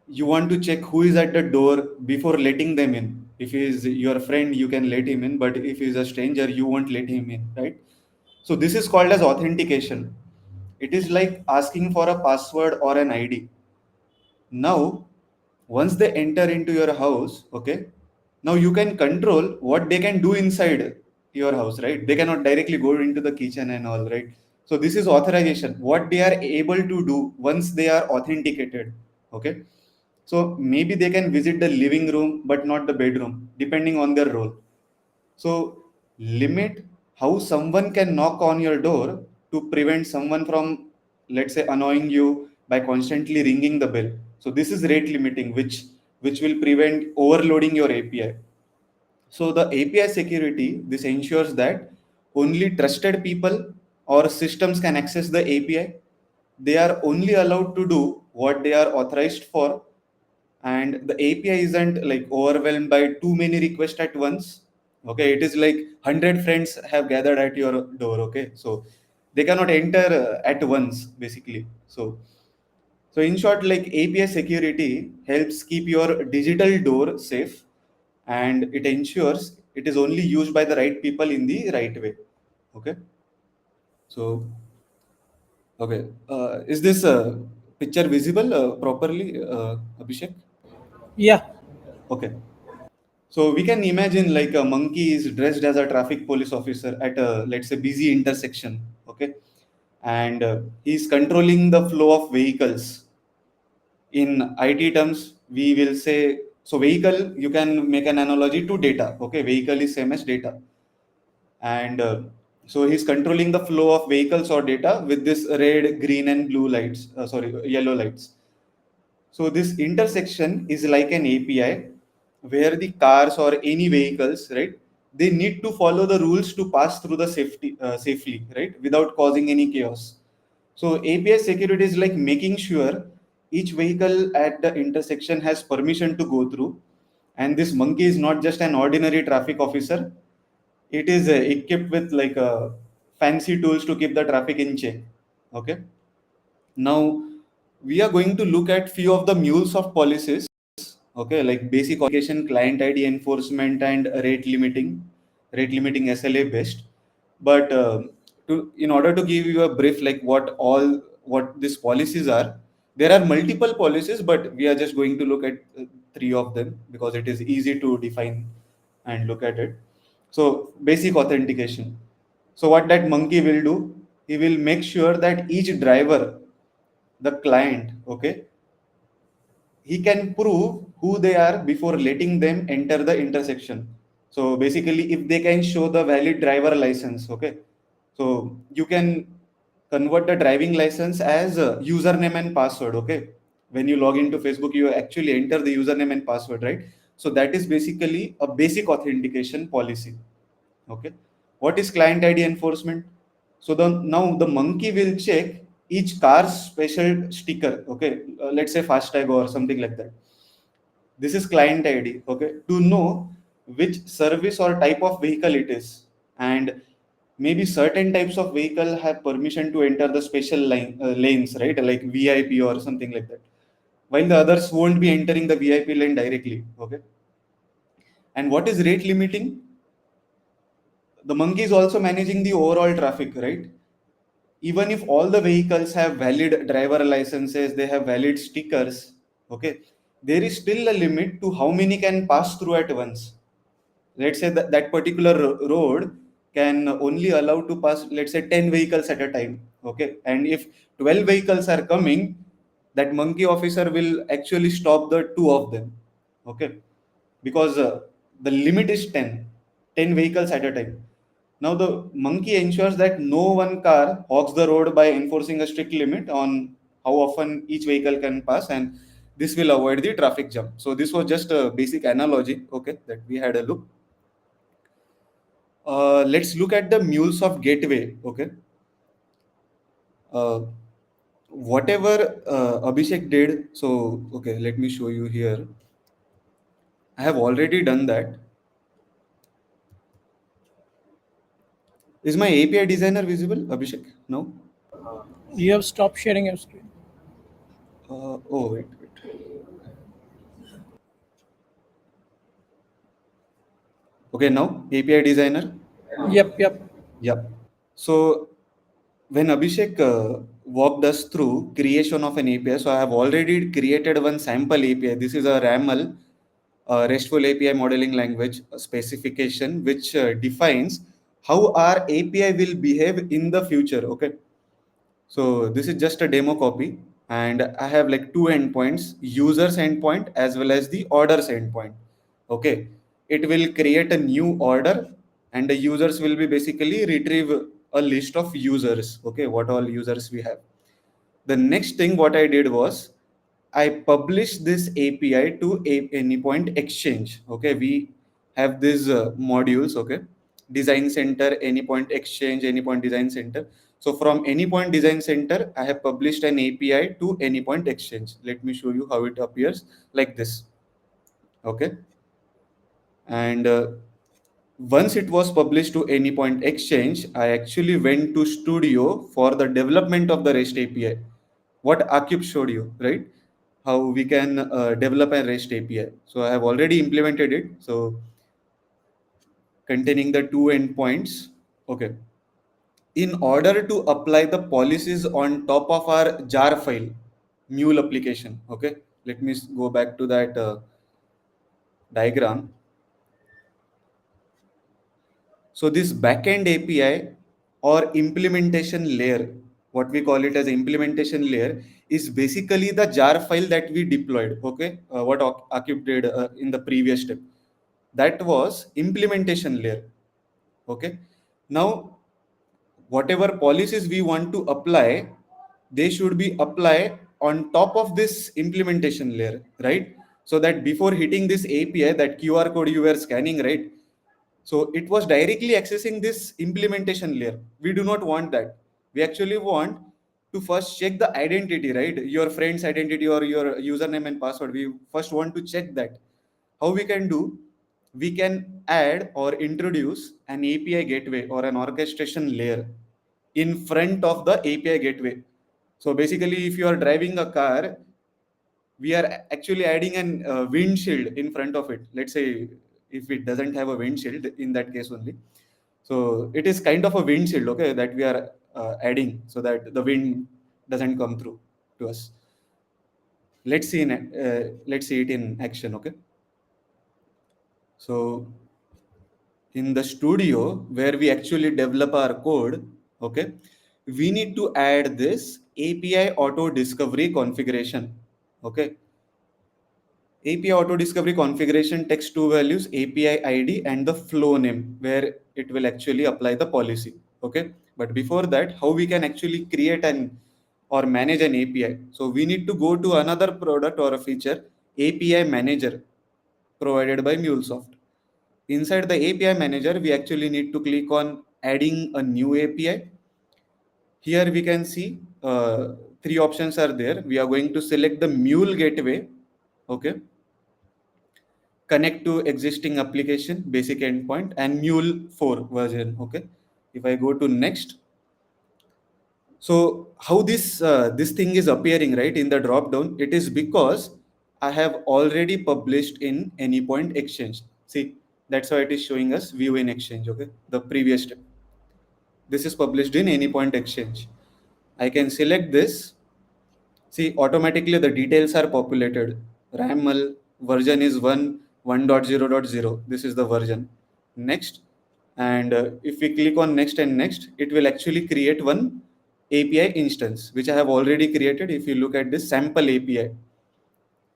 Speaker 3: you want to check who is at the door before letting them in. If he is your friend, you can let him in, but if he is a stranger, you won't let him in, right? So this is called as authentication. It is like asking for a password or an ID. Now, once they enter into your house, okay, now you can control what they can do inside your house, right? They cannot directly go into the kitchen and all, right? So this is authorization, what they are able to do once they are authenticated. Okay. So maybe they can visit the living room but not the bedroom, depending on their role. So limit how someone can knock on your door to prevent someone from, let's say, annoying you by constantly ringing the bell. So this is rate limiting, which will prevent overloading your API. So the API security, this ensures that only trusted people or systems can access the API. They are only allowed to do what they are authorized for, and the API isn't like overwhelmed by too many requests at once. Okay, it is like 100 friends have gathered at your door. Okay, so they cannot enter at once, basically. So in short, like API security helps keep your digital door safe, and it ensures it is only used by the right people in the right way. Okay, so okay, is this picture visible properly, Abhishek?
Speaker 4: Yeah.
Speaker 3: Okay. So we can imagine like a monkey is dressed as a traffic police officer at a, let's say, busy intersection. Okay. And he's controlling the flow of vehicles. In IT terms, we will say, so vehicle, you can make an analogy to data. Okay. Vehicle is same as data. And so he's controlling the flow of vehicles or data with this red, green, and blue lights, yellow lights. So this intersection is like an API where the cars or any vehicles, right? They need to follow the rules to pass through the safely, right? Without causing any chaos. So API security is like making sure each vehicle at the intersection has permission to go through. And this monkey is not just an ordinary traffic officer. It is equipped with like fancy tools to keep the traffic in check. Okay. Now we are going to look at few of the MuleSoft policies. Okay, like basic authentication, client ID enforcement, and rate limiting SLA based. But in order to give you a brief, like what these policies are, there are multiple policies, but we are just going to look at three of them because it is easy to define and look at it. So basic authentication. So what that monkey will do, he will make sure that each driver, the client, okay, he can prove who they are before letting them enter the intersection. So basically, if they can show the valid driver license, okay, so you can convert the driving license as a username and password. Okay, when you log into Facebook, you actually enter the username and password, right? So that is basically a basic authentication policy. Okay, what is client ID enforcement? So now the monkey will check each car's special sticker. Okay, let's say FASTag or something like that. This is client ID. Okay, to know which service or type of vehicle it is, and maybe certain types of vehicle have permission to enter the special lanes, right? Like VIP or something like that, while the others won't be entering the VIP lane directly. Okay. And what is rate limiting? The monkey is also managing the overall traffic, right? Even if all the vehicles have valid driver licenses, they have valid stickers, okay, there is still a limit to how many can pass through at once. Let's say that that particular road can only allow to pass, let's say, 10 vehicles at a time, okay, and if 12 vehicles are coming, that monkey officer will actually stop the two of them, okay, because the limit is 10 vehicles at a time. Now the monkey ensures that no one car hogs the road by enforcing a strict limit on how often each vehicle can pass, and this will avoid the traffic jam. So this was just a basic analogy, okay, that we had a look. Let's look at the MuleSoft gateway, okay. Uh, Whatever Abhishek did, so okay, let me show you here. I have already done that. Is my API designer visible, Abhishek? No?
Speaker 4: You have stopped sharing your screen.
Speaker 3: Oh, wait. Okay, now API designer.
Speaker 4: Yep.
Speaker 3: Yep. So when Abhishek walked us through creation of an API, so I have already created one sample API. This is a RAML, RESTful API modeling language specification, which defines how our API will behave in the future. Okay. So this is just a demo copy, and I have like two endpoints, users endpoint as well as the orders endpoint. Okay. It will create a new order, and the users will be basically retrieve a list of users. Okay. What all users we have. The next thing what I did was I published this API to AnyPoint Exchange. Okay, we have these modules. Okay, Design Center, AnyPoint Exchange, AnyPoint Design Center. So from AnyPoint Design Center, I have published an API to AnyPoint Exchange. Let me show you how it appears like this. Okay, and once it was published to AnyPoint Exchange, I actually went to Studio for the development of the REST API. What Akib showed you, right? How we can develop a REST API. So I have already implemented it. So containing the two endpoints. Okay. In order to apply the policies on top of our jar file, mule application. Okay. Let me go back to that diagram. So this backend API or implementation layer, what we call it as implementation layer, is basically the jar file that we deployed. Okay, what Akib did in the previous step, that was implementation layer. Okay, now whatever policies we want to apply, they should be applied on top of this implementation layer, right? So that before hitting this API, that QR code you were scanning, right? So it was directly accessing this implementation layer. We do not want that. We actually want to first check the identity, right? Your friend's identity or your username and password. We first want to check that. How we can do? We can add or introduce an API gateway or an orchestration layer in front of the API gateway. So basically, if you are driving a car, we are actually adding an windshield in front of it. Let's say if it doesn't have a windshield, in that case only. So it is kind of a windshield, okay, that we are adding so that the wind doesn't come through to us. Let's see it in action, okay. So in the studio where we actually develop our code, okay, we need to add this API auto discovery configuration, okay. API auto discovery configuration takes two values, API ID and the flow name, where it will actually apply the policy. Okay. But before that, how we can actually create an or manage an API. So we need to go to another product or a feature, API manager, provided by MuleSoft. Inside the API manager, we actually need to click on adding a new API. Here we can see three options are there. We are going to select the Mule gateway. Okay, connect to existing application basic endpoint and mule 4 version. Okay, If I go to next, so how this thing is appearing right in the drop down, it is because I have already published in Anypoint Exchange. See, that's why it is showing us view in Exchange. Okay, the previous step. This is published in Anypoint Exchange. I can select this. See, automatically the details are populated. RAML version is 1.0.0. This is the version. Next. And if we click on next and next, it will actually create one API instance, which I have already created. If you look at this sample API,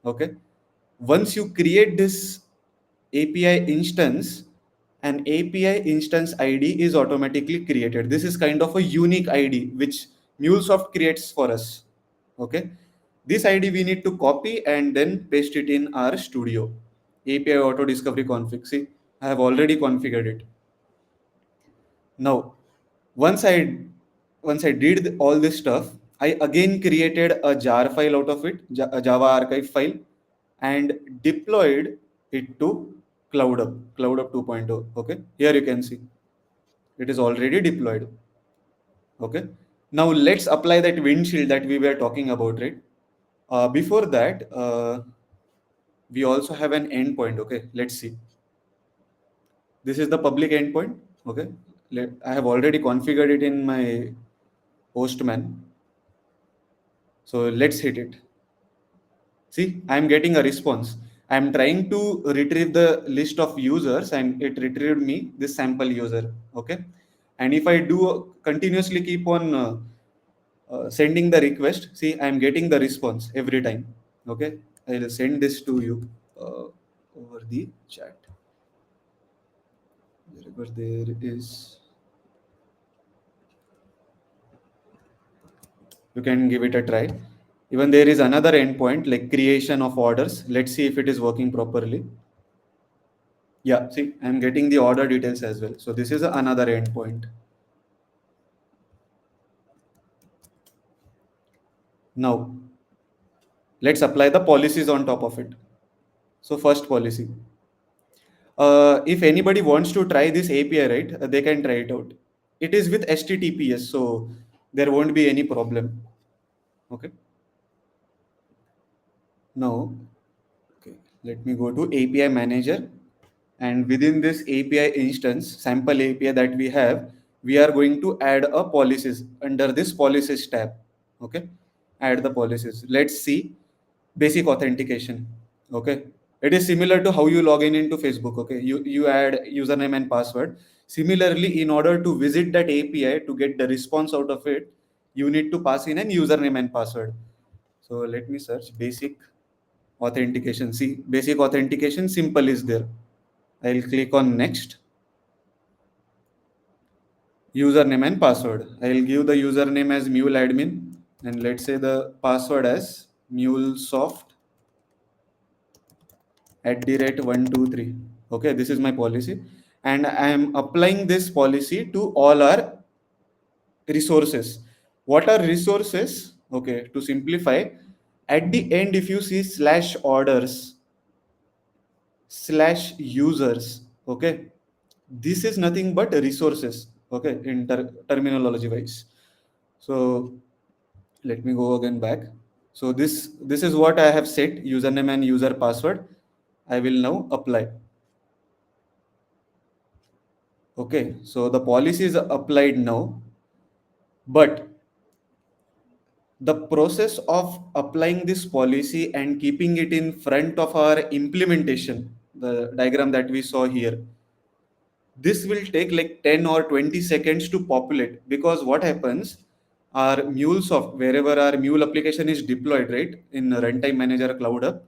Speaker 3: okay. Once you create this API instance, an API instance ID is automatically created. This is kind of a unique ID which MuleSoft creates for us. Okay. This ID we need to copy and then paste it in our studio. API auto discovery config. See, I have already configured it. Now, once I once I did all this stuff, I again created a jar file out of it, a Java archive file, and deployed it to CloudUp 2.0. Okay, here you can see it is already deployed. Okay, now let's apply that windshield that we were talking about, right? Before that, we also have an endpoint. Okay, let's see. This is the public endpoint. Okay, I have already configured it in my Postman. So let's hit it. See, I'm getting a response. I'm trying to retrieve the list of users and it retrieved me this sample user. Okay. And if I do continuously keep on sending the request, see, I'm getting the response every time. Okay. I'll send this to you over the chat. Wherever there is, you can give it a try. Even there is another endpoint like creation of orders. Let's see if it is working properly. Yeah, see, I'm getting the order details as well. So this is another endpoint. Now, let's apply the policies on top of it. So first policy. If anybody wants to try this API, right, they can try it out. It is with HTTPS, so there won't be any problem. Okay. Now, okay, let me go to API manager. And within this API instance, sample API that we have, we are going to add a policies under this policies tab. Okay, add the policies. Let's see basic authentication. Okay, it is similar to how you log in into Facebook. Okay, you add username and password. Similarly, in order to visit that API to get the response out of it, you need to pass in an username and password. So let me search basic authentication. See, basic authentication simple is there. I'll click on next. Username and password. I'll give the username as mule admin and let's say the password as MuleSoft @123. Okay, this is my policy. And I am applying this policy to all our resources. What are resources? Okay, to simplify, at the end, if you see /orders /users, okay, this is nothing but resources. Okay, in terminology wise. So let me go again back. So this is what I have set, username and user password. I will now apply. Okay, so the policy is applied now, but the process of applying this policy and keeping it in front of our implementation, the diagram that we saw here, this will take like 10 or 20 seconds to populate, because what happens, our MuleSoft, wherever our Mule application is deployed, right, in runtime manager CloudUp,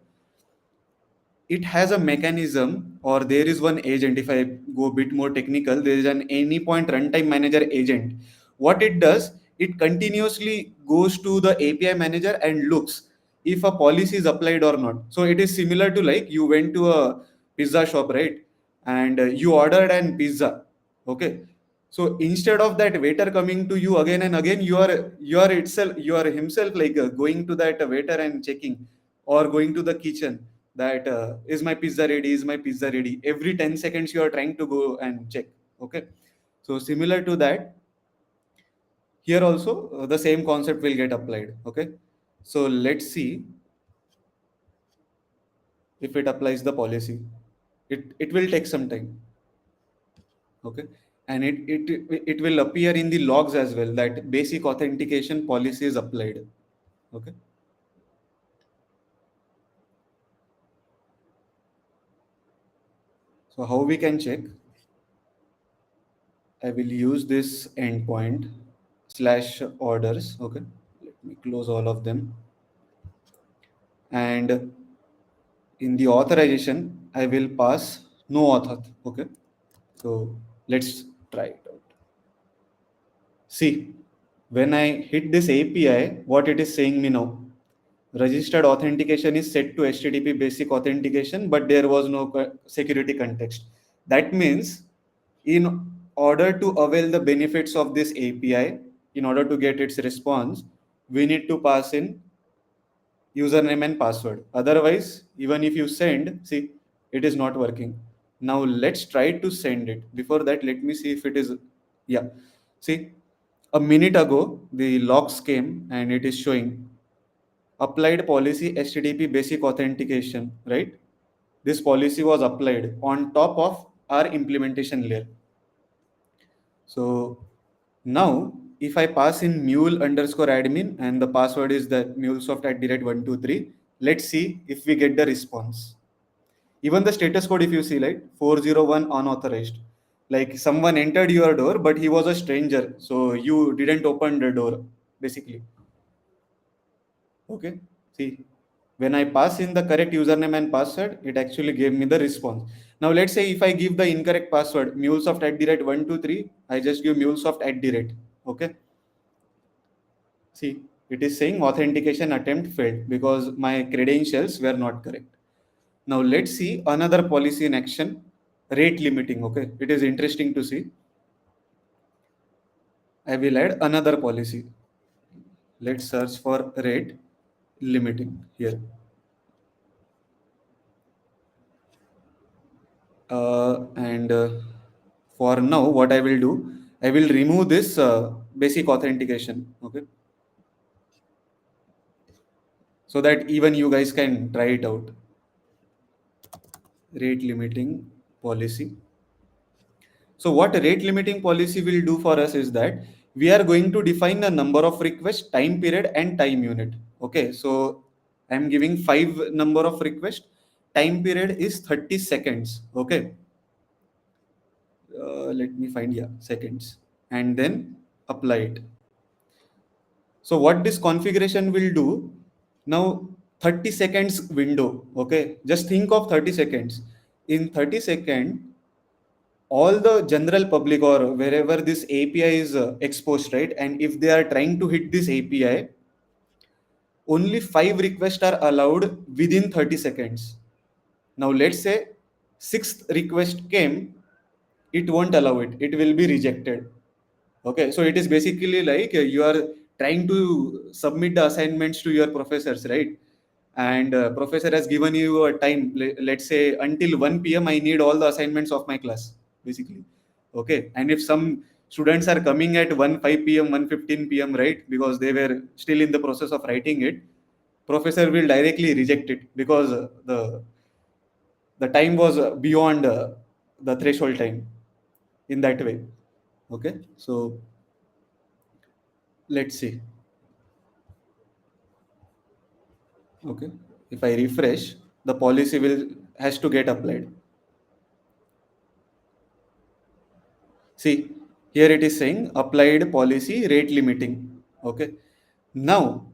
Speaker 3: it has a mechanism, or there is one agent. If I go a bit more technical, there is an Anypoint runtime manager agent. What it does, it continuously goes to the API manager and looks if a policy is applied or not. So it is similar to like you went to a pizza shop, right, and you ordered an pizza. Okay, so instead of that waiter coming to you again and again, you are himself like going to that waiter and checking, or going to the kitchen that is my pizza ready, is my pizza ready. Every 10 seconds you are trying to go and check. Okay, So similar to that, here also the same concept will get applied. Okay, so let's see if it applies the policy. It will take some time. Okay, and it will appear in the logs as well that basic authentication policy is applied. Okay, so how we can check? I will use this endpoint slash orders. Okay, let me close all of them. And in the authorization, I will pass no auth. Okay, so let's try it out. See, when I hit this API, what it is saying me now? Registered authentication is set to HTTP basic authentication, but there was no security context. That means in order to avail the benefits of this API, in order to get its response, we need to pass in username and password. Otherwise, even if you send, see, it is not working. Now let's try to send it. Before that, let me see if it is, yeah. See, a minute ago, the logs came and it is showing applied policy HTTP basic authentication, right? This policy was applied on top of our implementation layer. So now if I pass in mule underscore admin and the password is that MuleSoft at direct 123, let's see if we get the response. Even the status code, if you see, like 401 unauthorized, like someone entered your door, but he was a stranger. So you didn't open the door, basically. Okay, see, when I pass in the correct username and password, it actually gave me the response. Now let's say if I give the incorrect password, MuleSoft at direct 123, I just give MuleSoft at direct. Okay. See, it is saying authentication attempt failed because my credentials were not correct. Now let's see another policy in action, rate limiting. Okay, it is interesting to see. I will add another policy. Let's search for rate limiting here. And for now, what I will do, I will remove this basic authentication. Okay, so that even you guys can try it out. Rate limiting policy. So what rate limiting policy will do for us is that we are going to define a number of requests, time period and time unit. Okay, so I'm giving 5 number of requests. Time period is 30 seconds. Okay, let me find, yeah, seconds, and then apply it. So what this configuration will do now, 30 seconds window. Okay, just think of 30 seconds. In 30 seconds, all the general public or wherever this API is exposed, right? And if they are trying to hit this API, only 5 requests are allowed within 30 seconds. Now let's say 6th request came, it won't allow it. It will be rejected. Okay, so it is basically like you are trying to submit the assignments to your professors, right? And professor has given you a time, let's say until 1 p.m. I need all the assignments of my class, basically. Okay, and if some students are coming at 1 5 p.m., 1:15 p.m., right, because they were still in the process of writing it, professor will directly reject it because the time was beyond the threshold time in that way. Okay, so let's see. Okay, if I refresh, the policy will has to get applied. See, here it is saying applied policy rate limiting. Okay, now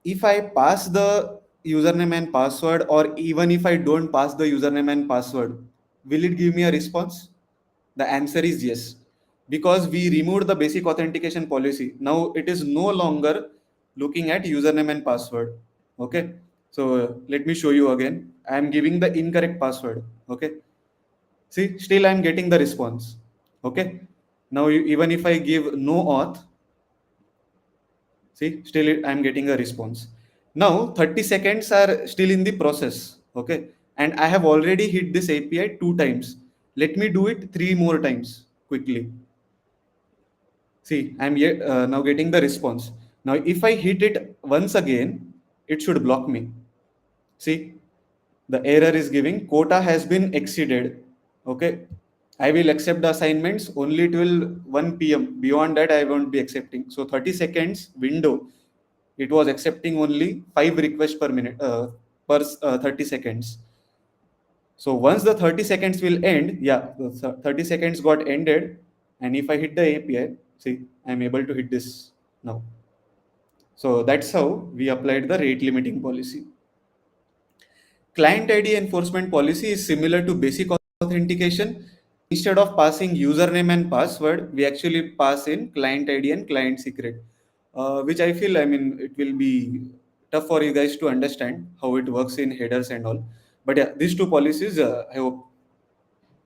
Speaker 3: if I pass the username and password, or even if I don't pass the username and password, will it give me a response? The answer is yes, because we removed the basic authentication policy. Now it is no longer looking at username and password. Okay, so let me show you again. I am giving the incorrect password. Okay, see, still I'm getting the response. Okay, now even if I give no auth, see, still I'm getting a response. Now 30 seconds are still in the process. Okay, and I have already hit this API 2 times. Let me do it 3 more times quickly. See, I'm yet, now getting the response. Now, if I hit it once again, it should block me. See, the error is giving quota has been exceeded. Okay, I will accept the assignments only till 1 p.m. Beyond that, I won't be accepting. So 30 seconds window, it was accepting only 5 requests per minute, per 30 seconds. So once the 30 seconds will end, yeah, the 30 seconds got ended. And if I hit the API, see, I'm able to hit this now. So that's how we applied the rate limiting policy. Client ID enforcement policy is similar to basic authentication. Instead of passing username and password, we actually pass in client ID and client secret, which I feel, I mean, it will be tough for you guys to understand how it works in headers and all. But yeah, these two policies, I hope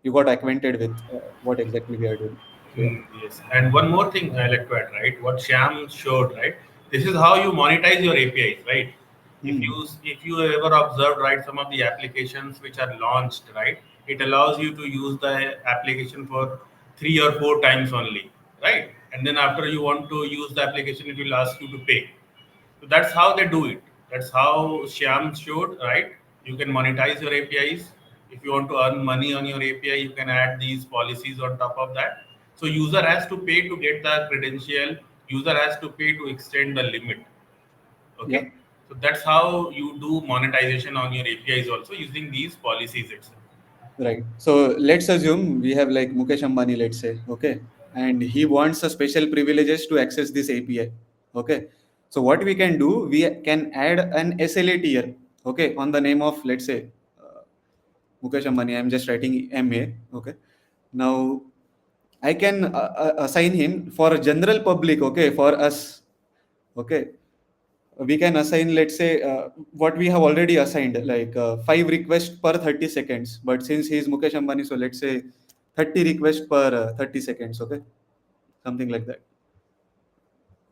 Speaker 3: you got acquainted with what exactly we are doing. So, yeah.
Speaker 2: Yes, and one more thing I like to add, right? What Shyam showed, right? This is how you monetize your APIs, right?
Speaker 3: Hmm.
Speaker 2: If you ever observed, right, some of the applications which are launched, right, it allows you to use the application for 3 or 4 times only, right? And then after you want to use the application, it will ask you to pay. So that's how they do it. That's how Shyam showed, right? You can monetize your APIs. If you want to earn money on your API, you can add these policies on top of that. So user has to pay to get the credential. User has to pay to extend the limit.
Speaker 3: Yeah.
Speaker 2: Okay. So that's how you do monetization on your APIs also using these policies itself.
Speaker 3: Right. So let's assume we have like Mukesh Ambani, let's say, okay, and he wants a special privileges to access this API. Okay. So what we can do, we can add an SLA tier, okay, on the name of, let's say, Mukesh Ambani. I'm just writing MA. Okay. Now I can assign him for general public, okay, for us, okay. We can assign, let's say, what we have already assigned, like 5 requests per 30 seconds. But since he is Mukesh Ambani, so let's say 30 requests per 30 seconds, okay, something like that.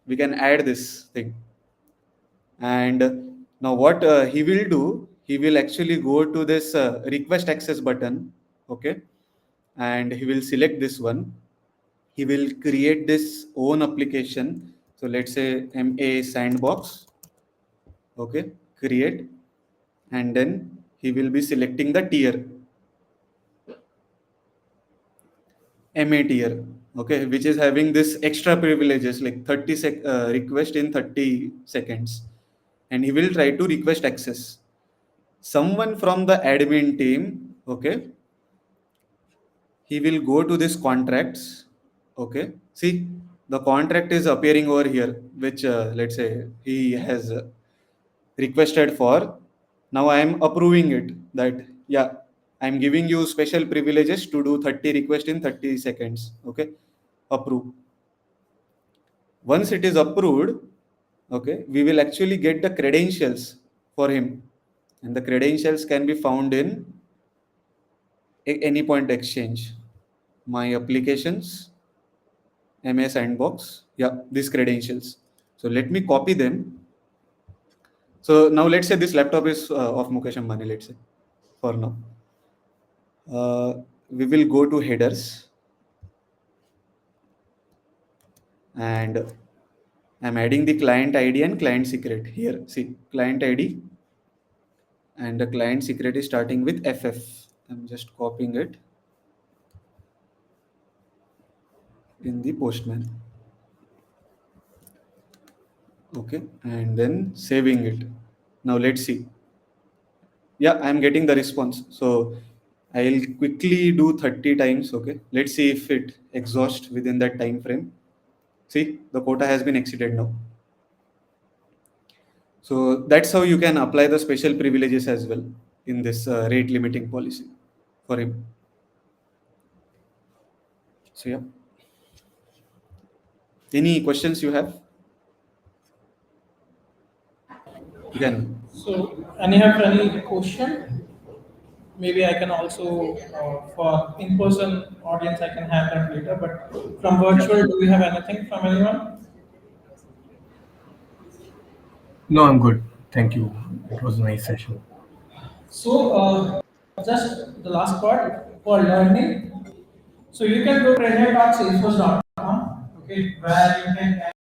Speaker 3: We can add this thing. And now what he will do, he will actually go to this request access button, okay, and he will select this one. He will create this own application. So let's say MA sandbox, okay, create, and then he will be selecting the tier, MA tier, okay, which is having this extra privileges like 30 request in 30 seconds, and he will try to request access. Someone from the admin team, okay, he will go to this contracts, okay. See, the contract is appearing over here, which let's say he has requested for. Now I am approving it that, yeah, I'm giving you special privileges to do 30 requests in 30 seconds. Okay, approve. Once it is approved, okay, we will actually get the credentials for him, and the credentials can be found in any point exchange, my applications, MS sandbox. Yeah, these credentials. So let me copy them. So now let's say this laptop is of Mukesh Ambani, let's say, for now. We will go to headers, and I'm adding the client ID and client secret here. See, client ID and the client secret is starting with FF. I'm just copying it in the Postman. Okay, and then saving it. Now let's see. Yeah, I'm getting the response. So I'll quickly do 30 times. Okay, let's see if it exhausts within that time frame. See, the quota has been exceeded now. So that's how you can apply the special privileges as well in this rate limiting policy for him. So yeah. Any questions you have? You can.
Speaker 4: So, any question? Maybe I can also, for in-person audience, I can have that later. But from virtual, do you have anything from anyone?
Speaker 7: No, I'm good. Thank you. It was a nice session.
Speaker 1: So, just the last part for learning. So you can go trainer.salesforce.com, okay, where you can get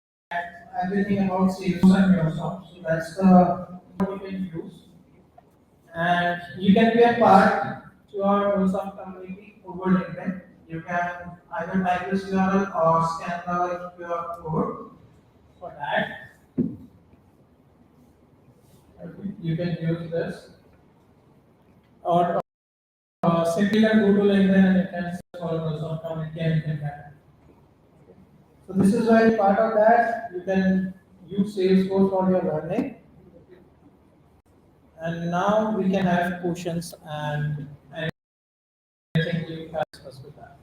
Speaker 1: everything about Salesforce and MuleSoft. So that's the what you can use, and you can be a part to our MuleSoft community over LinkedIn. You can either type this URL or scan the QR code for that. Okay, you can use this, or simply can go to LinkedIn and you can follow MuleSoft community and you can get it. So this is why part of that you can use Salesforce for your learning. And now we can have questions and anything you can discuss with that.